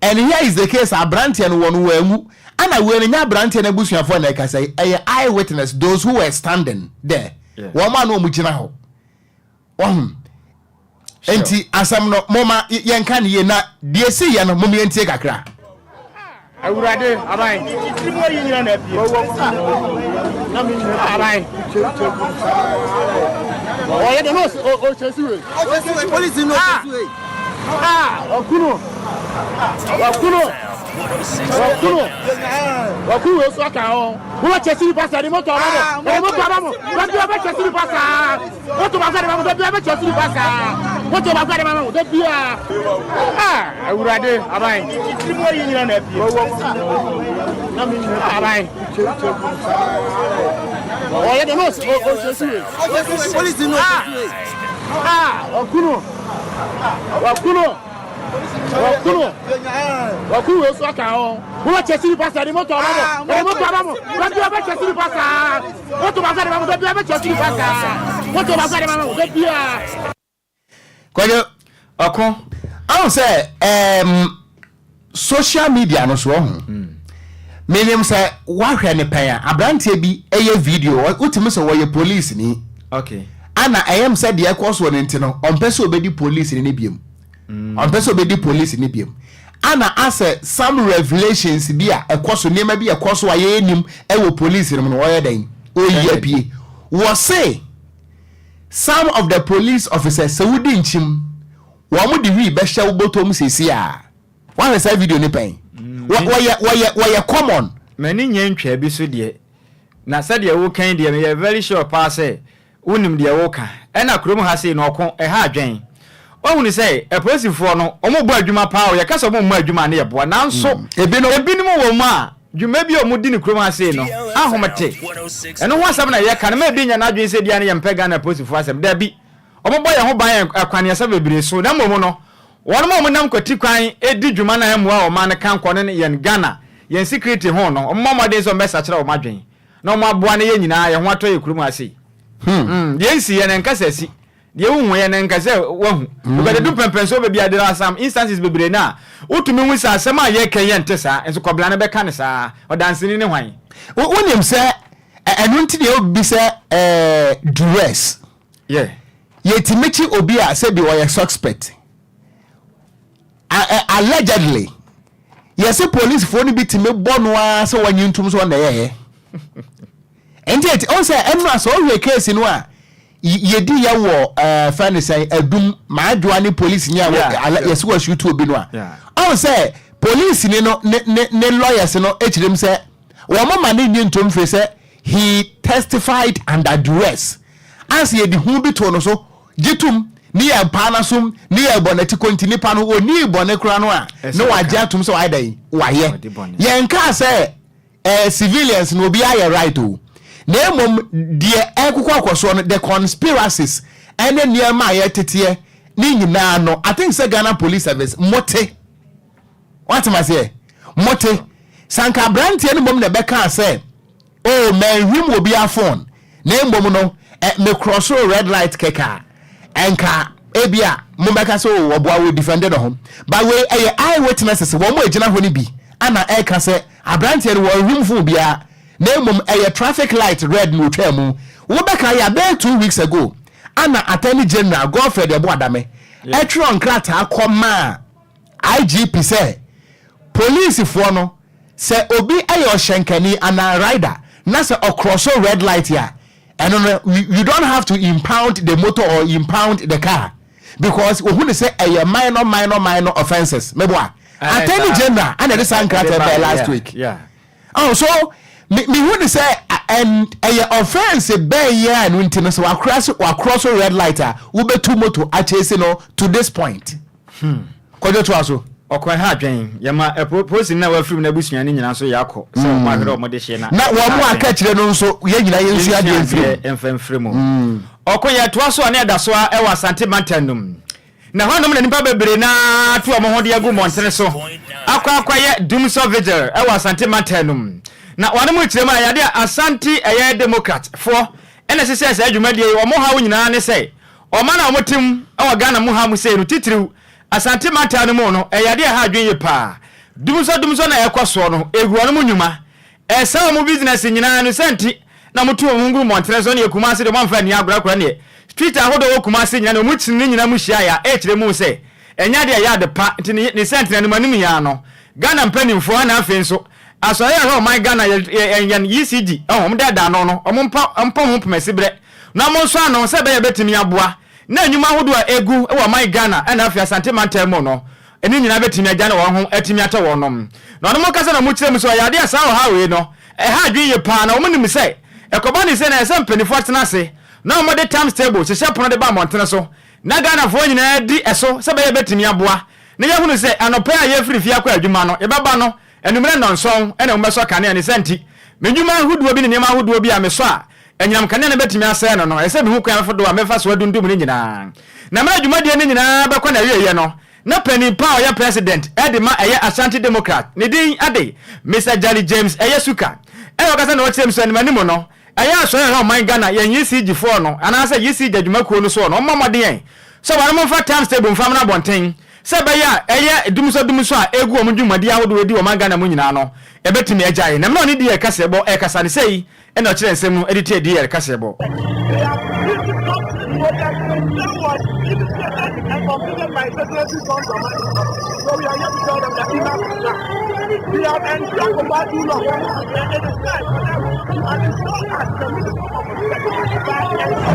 and here is the case abrantia no wonu wangu ana we nya abrantia na busuafo na ka say eye witness those who were standing there one man no mu gina ho enti asam no moma yenka ne ye na de si ye no mom yentie kakra awurade abai mo yi nyina na bie na mi abai o ye de no o chesiwe police no chesiwe okuno so aka o wo chesiwe pasa ni moto ramo do be chesiwe pasa moto ba ramo do be chesiwe pasa moto ba ramo do bia awurade abai mo yi nyina na bie na mi abai o ye de no o chesiwe police no chesiwe okuno Okuru so aka o. Wo chesi pasa ni moto amo. Don't you ever chesi pasa. What to bagare mamo, don't you ever chesi pasa. What to bagare mamo, don't you. Kwadwo Okon. I say social media no so ho. Medium say wa hwe ne pen abrantie bi eye video utimi so wo ye police ni. Okay. Ana ayem said the course one intino on person obedi police ni biem. On person obedi police ni biem. Ana ase some revelations bi a course nema bi a course wa ye enim e wo police ni no wo den. O ye pie. Wo say some of the police officers se wudi nchim wo mo di wi be hye wo botom sesi a. One say video ni pen. Wo common. Many nyentwa bi so de. Na said ye wo kan de me very sure pass say unim de woka ena krom ha sei no okon e ha adwen ohun say e policefoɔ no omo bo adwuma pa o ye ka so omo mo adwuma ne ye boa nanso ebinom wo mu a dwuma bi omo di ne krom ha sei no ahomete eno ho asɛm na ye ka na ma bi nya na adwen sei dia ne ye mpega na policefoɔ asɛm da bi omo bo ye ho ban akwane asɛ bebre so na momo no wɔn mo nam kwati kwan edi dwuma na amoa o ma ne kan kɔ ne ye Ghana ye security ho no omo mo de so message kyerɛ o madwen na omo aboa ne ye nyinaa ye ho atɔ ye krom ha sei yensi ye nenkasa si de wu ye nenkasa wahu because do pempenso be bia there are some instances bebre na utumi hu sa asem a ye kan ye ntesa enso kobla ne be kan sa o dansini ne hwan wonim se enu nti de obi se duress yeah ye timichi obi a se bi o ye suspect allegedly yes police for ni bi timi bonu a se wanyi ntum so na ye and yet also emra so we case no a yedi ya wo fan say adum maadwa ni police nya yes we shoot obi no a on say police ni no ne lawyers no echirem say wo mama ni ntum fe say he testified under duress as yedi hu bi to no so gitum ni ya pana sum ni ya bonati continue pa no oni bone kura no a no waje atum so wai waye yenka say civilians no bi aye right o Nemom dear Ekukwaso, the conspiracies, and then near my tete, Nina no. I think say Ghana Police Service, Mote. What am I say? Mote. Sanka Branti and Mom Nebeka say, oh, man, him will be a phone. Name Bomono, me cross red light keka. Enka, Ebia, Mumbeka so, or boy will defend the home. By way, eyewitnesses, one way, Jenna Honey Anna Eka say, a Branti and war room for beer. Nemum a traffic light red no tremu. Wobeka ya be 2 weeks ago. Ana Attorney General Godfrey de Boadame. Etron krata akoma. IGP say police for no say obi ayo shenkani ana rider. Na say across red light here. And you don't have to impound the motor or impound the car because we say a minor offenses. Meboa. Attorney General and the sankrata last week. Yeah. Oh so me would say and a offense be here and winter so across red lighter we be too moto chasing no to this point Kwadwo to aso okwan ha dwen yama proposing na wa film na busua ni nyina so yakọ so ma hwere omode hye na wo mo aka kire no nso ye nyina ye nsu ade emfemfremo okon ya to aso na da so e wa Asante Mantanum na honom na nipa bebre na to omo hode agu montere so akwa ye Dumso Vigil e wa Asante Mantanum na wane mu tirema ya de Asante eye Democrat for NSS adwumadie omo ha nyina ne sei o ma na omotim e wa Ghana mu ha mu sei no titiriw Asante Mantanum no ya de ha adwen ye pa dumso na ekoso no eguano mu nyuma sa mu business nyina no senti na mutu omungu montere so ne Kumase de monfa ni agrakora ne street ahodo wo Kumase nyina no mutin nyina mu hia ya kire mu sei enya de ya de pa ne senti na manum ya no Ghana mpanimfo na afen so aso ya ho my Ghana yan ECG mo dada no no mpa ho pemesibre na mo so ano se be ya betimi aboa na anwuma hodo a egu wo my Ghana na afia Asante Mantanum no eni nyina betimi agya na wo ho atimi ata wo nom na no mo kasa na mo kire mu so ya de asa wo ha we no ha adwen ye pa na wo nim se ekoba ni se na ese mpanifo tena se na mo de time table se shepono de ba montene so na Ghana fo nyina di eso se be ya betimi aboa na ye hunu se anopa a ye frifia kwa adwuma no ye baba no enumere nonson ena mmeso kane ne senti medwuma huduo bi ne nema huduo bi a meso a enyam kane na betimi asɛ no no ese bi hu kwa fodo a mefa so adundum ne nyina na ma adwuma de ne nyina be kwa na wiye no na penny pa oya president edema eye Ashanti Democrat ne din ade Mr. Jerry James eye suka e wakasa na wakyem so animanimo no eye aso na o man Ghana yen yisi for no anasa yisi dwumakuo no so no mmamode so wan mo fa time stable mfam na bonten se be ya eye dumso a egu o mdwumadi ahodo wedi o man Ghana mu nyina no e betimi ajaye na me no di e kasebo e kasa ne sei e na kire nsem no edite di e kasebo We have enjoyed about too long.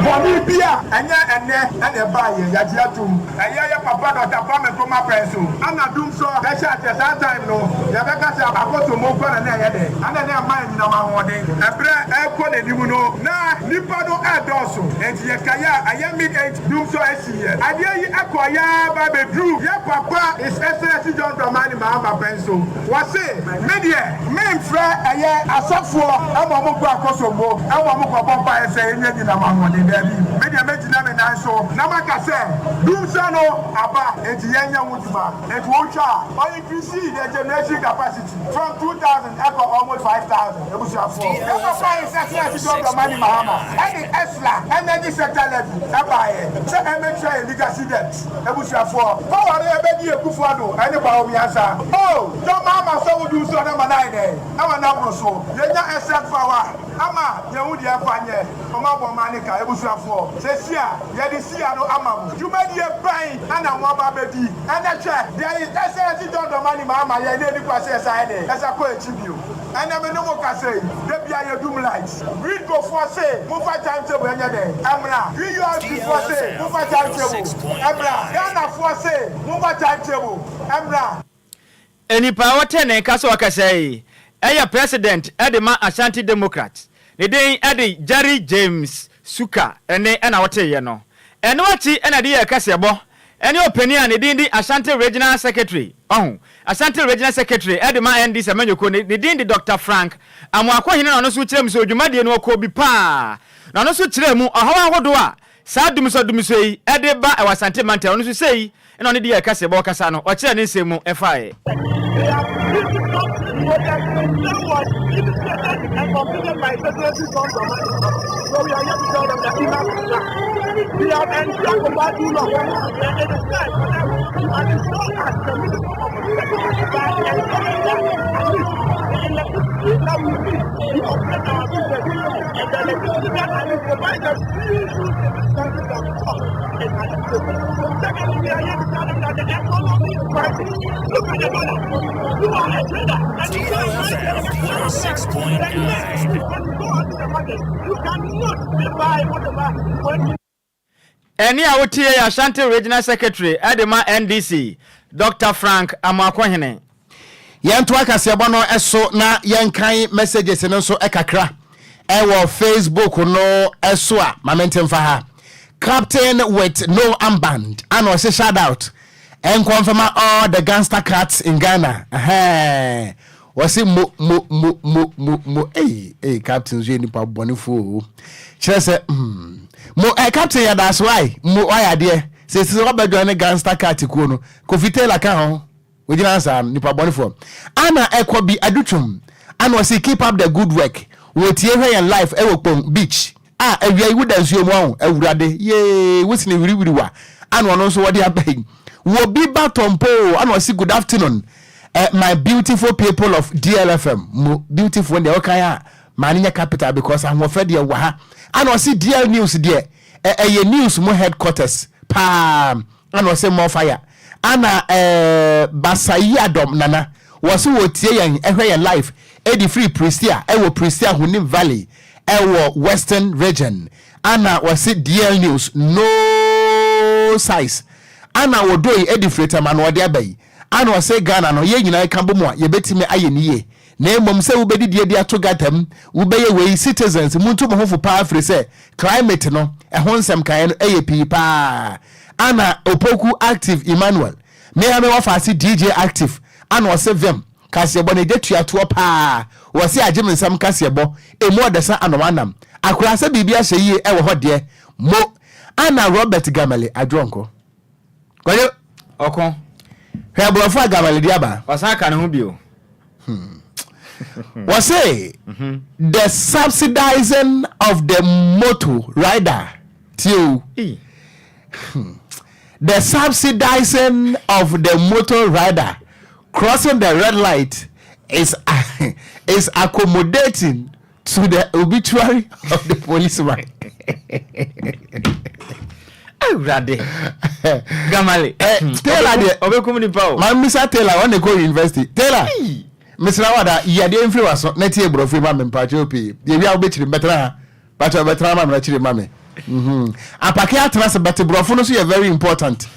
Bolivia, and a buyer, Yajiatum, and Yaya Papa, Papa, from my pencil. I'm not doing so. That's at the same time, no. The Becca, I go to Mopa and Ayade, and then I'm mind in our morning. A bread, I call it, you know. Now, Nipado add also, and Yakaya, I am mid-age, doom so I see it. I dare you acquire Baby Drew. Yeah, Papa is SSC John Domani, my pencil. What's it? Media, main friend, I am for I'm a Mopa Kosovo, I'm a Mopa Papa, and say, in our morning, media making them and I saw Namaka said, doom sano, Abba, and Yanya Mutuma, and Wocha, or if you see the generation capacity from 2,000 up to almost 5,000, it was your fault. Money, Mahama, and the Esla, and then the sector level, so MHA legacy debt, it was your fault. Oh, I bet you a Kufado, and the Baomiasa. Oh, don't Mama, so would do so. I'm a number so. You're not a set for Ama, you would have Fanya, Omabo Manica, it was your fault. Cecia, Yadisia, no Ama, you made your brain, and I'm one baby, and that's right. There is SLC don't the money, Mama, you didn't pass as a quite you. And I'm no more say, they be your doom lights. Read before say, move a timetable any day. Amra, read yours before say, move a timetable. Amra, Ghana for say, move a timetable. Amra. Any power 10 and Castle say, Aya president, Edema Ashanti Democrats. The day Eddie Jerry James Suka, and they and our no. And what he and a dear Cassabo. Any opinion, the Dindi Ashanti Regional Secretary. Oh, Ashanti Regional Secretary, Edema and this Amenyoko, the Dindi Dr. Frank, and Wakwahin on us with them so you might know Kobe Pa. Now, no such remu, or how I would Sadum so dumisei, Edeba, our sentimental, on to say, and only dear Cassabo Casano, or Chinese Semo FI. We have enjoyed about too long. And it is time for them. And it's not as the minister of DLFM 106.9. Any awutie Ashanti Regional Secretary Edema NDC Dr. Frank Amakwohene Yanto akasiabo no eso na yankan messages no so ekakra ewo Facebook no eso a momentum fa ha captain with no armband and was shout out and confirm all the gangster cats in Ghana was it mo hey captain je ni pa bonifo chere say mo captain ya that's why mo why there say say obedo na gangster cat ku no kofitela ka ho we didn't answer nipa bonifo ana ekobi adutum and was keep up the good work with here in life ewopon beach awia iwu da nsuo mu ahụ awurade ye wosini wiriwiri wa and one also what they are paying wo bi batompo and was good afternoon my beautiful people of DLFM beautiful when they okay maninya capital because I'm afraid you wa and was DL news there news mo headquarters pa and was more fire ana basayi adom nana was wo tie yan ehwe yan life edi free Pristia ewo Pristia Hunim Valley ewo Western region ana was DL news no size ana wo do edi free tam ana ode abai ana was Ghana no ye nyina kan bomu a ye betime aye niye na emom se wo bedi die ato gatam wo beye we citizens muntu mo hofo pa afre se climate no ehonsem kan no eye pipa ana opoku active Emmanuel me ame wa fasi DJ active ana was them kasebo ne detua to pa wose agem nsam kasebo emu odesa anomanam akura se bibia hyeyi e wo hode mo ana Robert Gamale adronko kwayo okon He brofo Gamale Diaba. Wasaka no bio. Was say the subsidizing of the motor rider till the subsidizing of the motor rider crossing the red light is accommodating to the obituary of the policeman. Gamale. Taylor, Obekumuni Pao. My Mr. Taylor, on the go university. Taylor, Mr. Wada, you are the influence. Neti Brofri Mammy, Pajopi. You are better better, but a better man, actually, mammy. And Pakia Trans, but Brofonos are very important.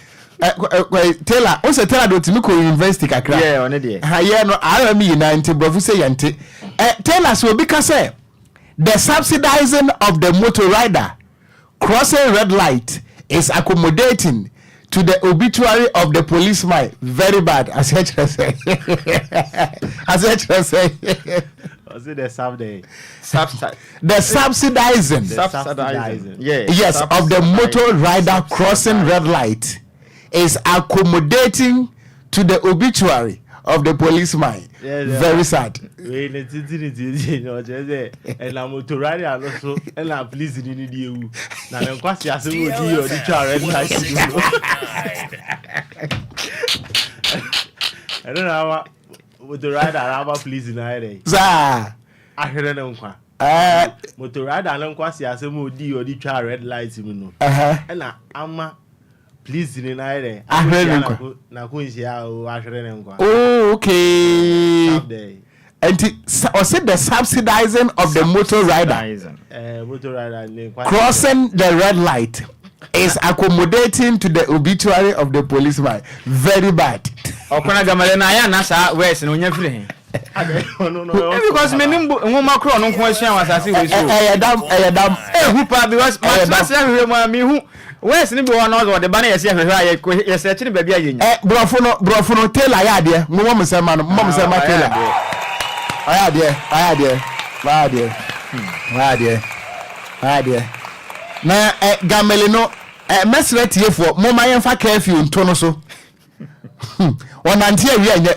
Taylor, also Taylor to Miko University. Yeah, on a day. Yeah, no, I mean, 90 Brofuse Yanti. Taylor, so because the subsidizing of the motor rider crossing red light is accommodating to the obituary of the policeman. Very bad, as I just say. As I just say. Was it the subsidy? The subsidizing. Yeah. Yes, of the motor rider crossing red light is accommodating to the obituary of the policeman. Very sad. And I'm motor rider also, and I'm pleased in you. Now I'm quite as a would be the child. I don't know what the rider I'm pleased in I heard an motor rider and quite as a mood or the child red lights, you know. And I'm please in I oh, okay. And or said the subsidizing of the motor rider crossing the red light is accommodating to the obituary of the policeman. Very bad. Okona Gamale na ya na sa west no nya free. Because me no macro no question was asase we so. Dam who pa because my say me hu west ni be one of the ban yes yes search ni ba bia yenya. Brofo no Taylor ya de mo mo say man mo say ma Taylor. Aya de. Na Gamale no mesre tiefo mo ma yemfa curfew nto no so. Onante awie anye.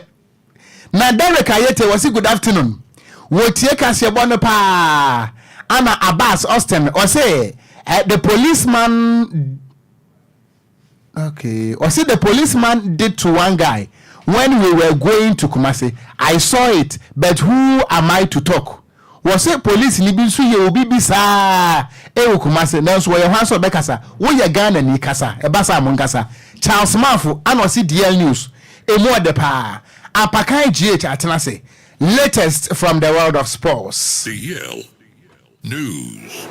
Na Derek Ayete was good afternoon. Wo tie kase bono pa. Ana Abbas Austin or say the policeman okay, or say the policeman did to one guy when we were going to Kumasi. I saw it, but who am I to talk? Was it police libin so ye obi bisa e Kumasi na so ye hwan so be kasa wo ye Ghana ni kasa e basa mon kasa Charles Mafu ano si DL News e mo de pa apakan GH atenase latest from the world of sports. DL News.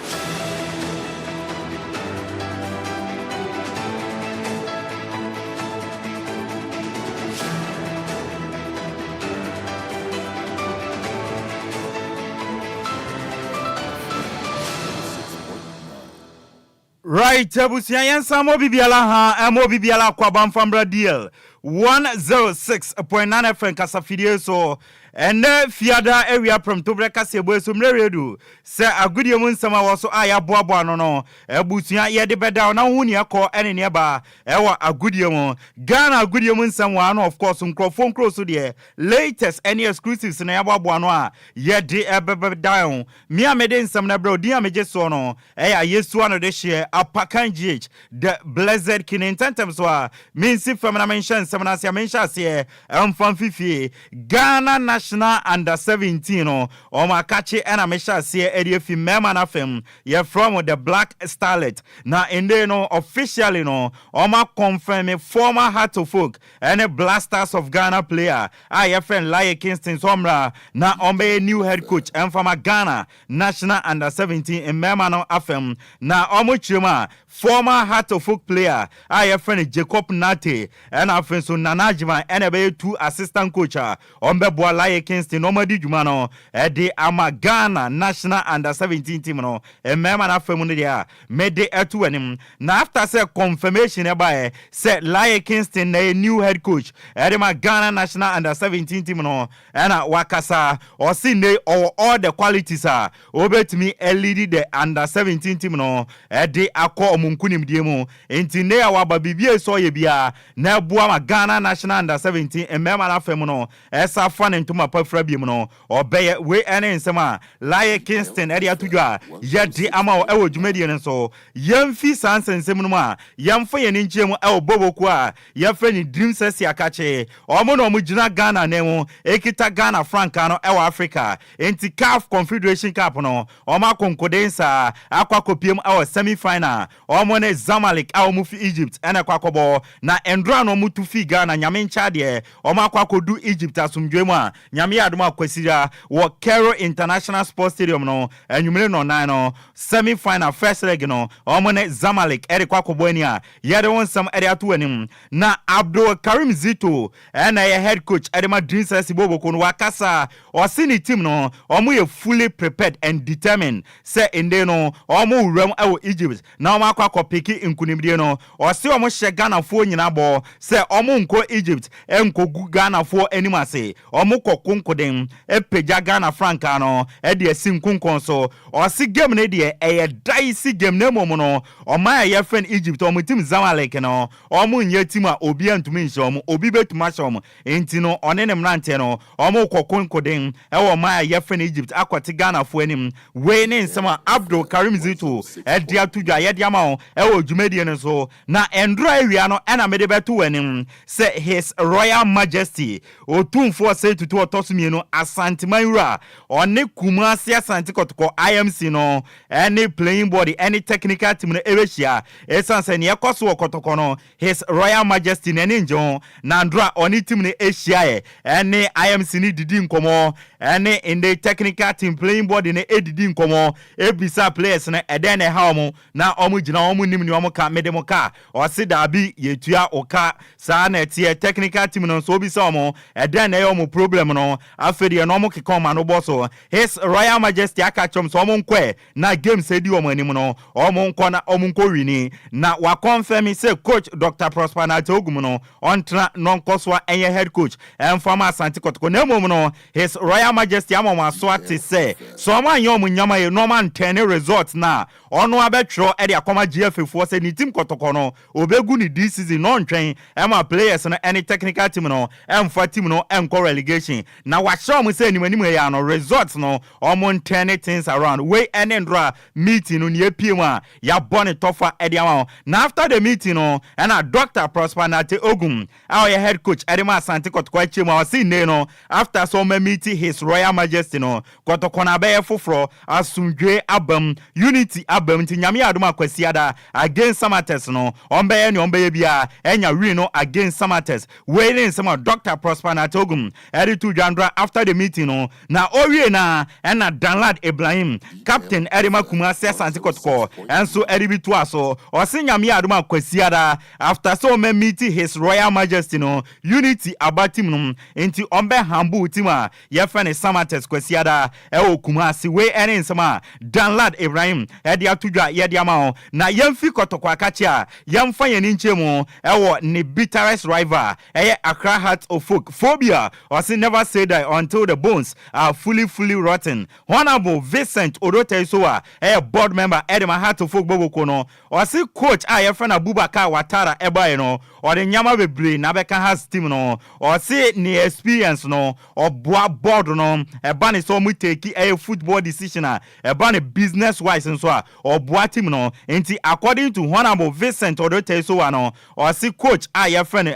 Right, Abusia Yansa mo bibiala ha, mo bibiala kwa bamfambra DL 106.9 FM Kasafidie so and fiada area from Tobreka Sebo so mreredu se agudie mu nsama wo so aya boabo no Abusia ye de beda na huni akọ ene ne ba ewa agudie mu Ghana agudie mu nsama no of course nkrofo nkro so de latest any exclusives na ya boabo no a ye de ebeda mi amede nsam na bro di ameje so no ya yesu ano de share apakan GH the blessed king intentem so a minsi famna mention semna sia mention se emfan fifi Ghana National Under 17 no Omakachi ena mesha se ediefi mema na fem ye from the Black Starlet na ende no officially no Oma confirm former Heart of Folk and Blasters of Ghana player ye friend Laye Kingston Somra na ombe new head coach emfama Ghana National Under 17 in mema no afem na omo chima former Heart of Folk player ye friend Jacob Nate and afem so Nanajima and be two assistant coach ombe boa Laye Kingston nomadi dwuma no de ama Ghana national under 17 team no mema na famu no dia mede etu anim na after say confirmation e ba say Laye Kingston na new head coach de ma Ghana national under 17 team no na wakasa o see ne all the qualities obetimi lead the under 17 team no de akọ omunkunim die mu enti ne awaba bibie so ye bia na bua ma Ghana national under 17 mema na famu no esa fan ntoma pafra bi mu no obeye we ene nsema Laye Kingston ade atudwa ye di ama o ewo dwumadi ne so yemfi sansensem no ma yemfa ye ne nchiemu ewo boboku a ye fa ni dream sesi akache omo no mugina Ghana ne mu ekita Ghana franca no ewo Africa enti CAF Confederation Cup no omo akonkodensa akwakopiem ewo semi final omo ne Zamalek a omo fi Egypt ene kwakobo na endra no mutu fi Ghana nyame ncha de omo akwakodu Egypt asumdwemu a nyame adoma kwasira wo Cairo International Sports Stadium no enwumere no nan no semi final first leg no omo ne Zamalek ere kwakobo ani a yede won sam ere ato anim na Abdul Karim Zito ena ye head coach Edema Dreams Boboko no wakasa o sini team no omo ye fully prepared and determined say ende no omo uram ewo Egypt na omo akwakopiki nkunimdie no o se omo hye Ghana fo nyina bo say omo nko Egypt enkogu Ghana fo animase omo kokonkoden epeja Ghana franca no e de asinkunkon so o se game ne de e daisi game ne momo no o ma ye friend Egypt omo team Zamalek no omo nye team a obi antumi nhyɛ omo obi betuma hyɛ omo enti no one ne mrante no omo kokonkoden e wo ma ye friend Egypt akwate Ghana fo anim we ne nsema Abdul Karim Zito e de atudwa ye de ama e wo dwumadi ne so na endra awia no ena mede beto anim say His Royal Majesty otumfo say tutu otosumienu Asantemanwura one Kumasi Asante Kotoko IMC no any playing body any technical team no ewehia esanse ne yekoso okotoko no His Royal Majesty ne njo na ndra oni team ne ehia any IMC ni didi nkomo any in the technical team playing body ne edidi nkomo ebisa players ne eden ne hawo na omu gina omu nim ni omu ka medemo ka o se dabi yetua oka sa na tie technical team no so bisa omu eden ne omu problem no afedi no omu kikoma no boso His Royal Majesty aka chom so omu nkwe na game se di omu anim no omu nko na omu nko wini na wa confirm say coach Dr. Prosper na Ogum no ontra non koswa enye head coach former Asante Kotoko na mom no His Royal Majesty amama so ate say so man yom nyama ye no man 10 results na ono abetro e de akoma GFF say ni team Kotoko no obegu ni this season no ntwen ema players no any technical team no emfa team no enko relegation na wa show say ni manim ya no results no omo 10 things around we enendra meeting no ni epiem a ya bone tofa e de ama na after the meeting no and Dr. Prosper na Ogum our head coach Edema Asante Kotoko achema o see ne no after so meeting His Royal Majesty no Kotoko na be foforo asundwe abam unity abam nti nyame adoma kwasiada against Samates no ombe ne ombe bia enya wi no against Samates waiting some Dr. Prosper na Ogum eri to Jandra after the meeting no na owie na na Danlad Ibrahim captain Edema Kumasi Asante Kotoko enso eri bitu aso o se nyame adoma kwasiada after so meeting His Royal Majesty no unity abatim no enti ombe hambu tima ye fene Samates kwasiada e Kumasi we ene nsema Danlad Ibrahim e dia tudwa ye dia ma na yemfi Kotoko akachia yemfa ye nchemu e wo ne bitterest rival e Accra Heart of Folk phobia or say never say die until the bones are fully rotten. Honorable Vincent Odotesoa e board member Edema Heart of Folk Boboko no or say coach a ye fene Abubakar Watara eba no or the nyama bebre na beka has team no or say ni experience no or board no e ban so mu take a football decision e ban business wise and so or board team no enti according to Honorable Vincent Odotesoa no or say coach a ye friend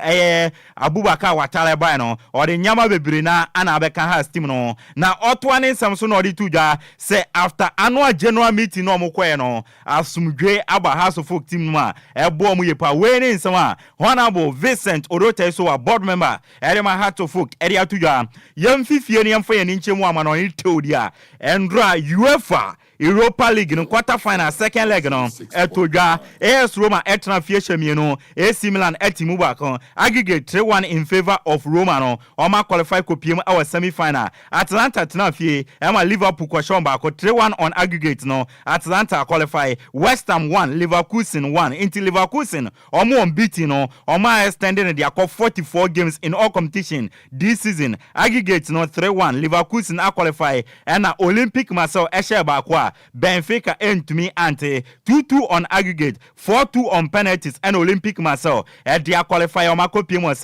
Abubakar Watara eba no or the nyama bebre na ana beka has team no na otwane samso no di tudwa say after annual general meeting no mo kwe no asumdwe aba House of Folk team ma e bo mu yepa we ni nsema Honorable Vincent Odotesoa board member Edema Heart of Folk eri atudwa yemfifie ne yemfa ye nchemu ama no ni teodia endra UEFA Europa League no quarter final second leg no etodwa AS Roma etna fieshemi no AC Milan etimu back aggregate 3-1 in favor of Roma no Oma qualify kopiem our semi final Atlanta tena fie ema Liverpool kwashon back 3-1 on aggregate no Atlanta qualify West Ham 1 Leverkusen 1 into Leverkusen omo unbeaten no Oma extended their 44 games in all competition this season aggregate no 3-1 Leverkusen qualify and Olympic Marseille eshe bakwa Benfica entumi ante 2-2 on aggregate 4-2 on penalties and Olympic Marseille their qualify omakopiem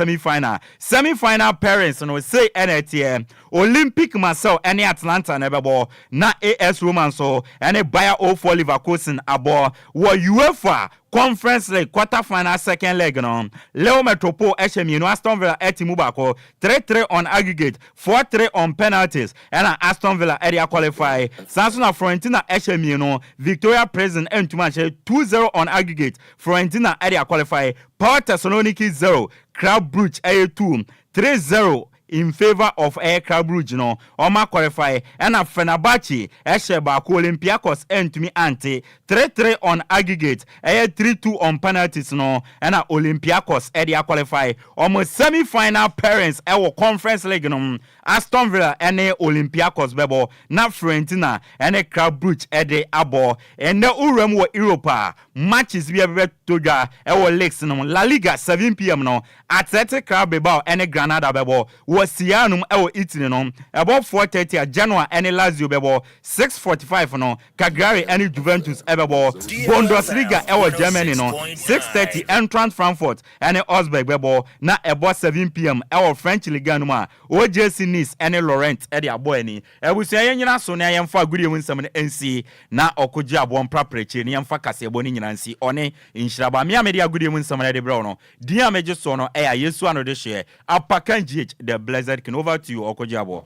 semi-final parents no say NATM Olympic Marseille and Atlanta nebebo na AS Roma so and Bayer 04 Leverkusen abo wo UEFA Conference League quarter final second leg no Leo Metropole Eshemi Aston Villa etimu bako 3-3 on aggregate 4-3 on penalties and Aston Villa area qualify Samsung Fiorentina Eshemi no Victoria Prison entuma 2-0 on aggregate Fiorentina area qualify Power Thessaloniki 0 Club Brugge 2 3-0 in favor of Club Brugge no Oma qualify and Fenerbahce Esheba Olympiacos entumi ante 3-3 on aggregate 3-2 on penalties no and Olympiacos area qualify almost semi-final parents Conference League no Aston Villa and Olympiacos bebo na Fiorentina and Club Brugge abo and the Urem wo Europa matches be toga leagues no La Liga 7 p.m. no Athletic Club Bilbao and Granada bebo Sianum Italy no about 4:30 Genoa and Lazio bebo 6:45 no Cagliari and Juventus bebo Bundesliga Germany no 6:30 Eintracht Frankfurt and Augsburg bebo na about 7 p.m. French Ligue 1 OGC Nice and Laurent abo ni ebusia yenyina so na yemfa gudie winsam NC na Okogyeabour prapreche ni yemfa kasebo ni nyina nsi one Nhyiraba me media gudie winsam na de bro no dia meje so no Yesu ano de hye apakan GH the blessed can over to you Okogyeabour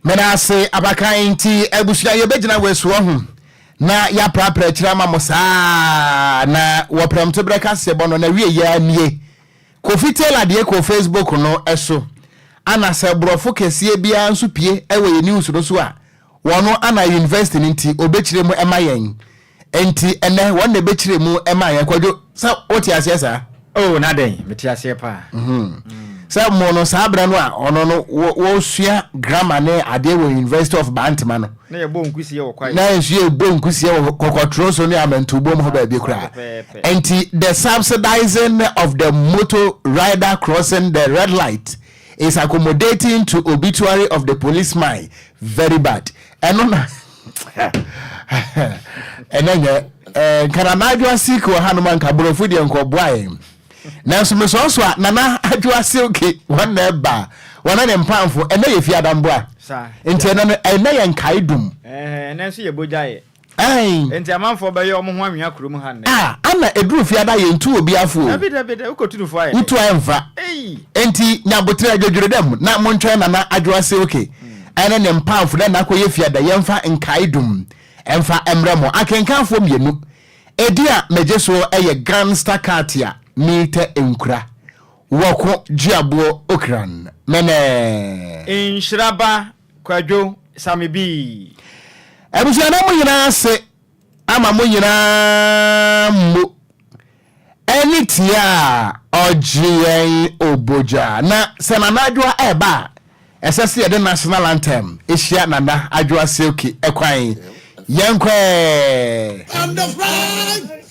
mena se abakan nti ebusia ye begina wesu ho na ya prapra kira ma mosa na wo premto breka se bono na wie ya nie Kofi Taylor de ko Facebook no eso ana se brofo kese bia nso pie ewe news no so a wono ana university nti obekire mu emayen enti ene won na bekire mu emayen Kwadwo sa oti asesa oh na den metiase pa sa mono sabra no a ono no wo sua grammar ne ade wo University of Bantama no na ye bo nkusie wo kwai na ye bo nkusie wo kokotro so ne amentu bom ho ba bi kura enti the subsidizing of the motor rider crossing the red light is accommodating to obituary of the policeman very bad enona enanya kana na asiko hanuma nkabrofo de nkobwae na so so nana adwase okay one eba wana ne mpamfo ene ye fi adamboa sa enti ene ye nkaidum ene so ye bojaye ai enti amanfo be ye omo ho anwea kurom ha ne ana eduru fi ada ye ntu obi afo david ukotu fo aye utu enfa enti nyabotre adwodwore dem na montwe nana adwase okay ene ne mpamfo na akoye fi ada ye mfa nkaidum emfa emremo akenkanfo mienu edia mejeso eye gangster katia Mite Enkura Okogyeabour Ocran Nhyiraba Kwadwo Sammy B ebusia na mo nyina se ama mo nyina mo enitia ogyen oboja na senanadwa eba esese ye the national anthem ehia nana adwa se oki ekwan Enquires. And the flag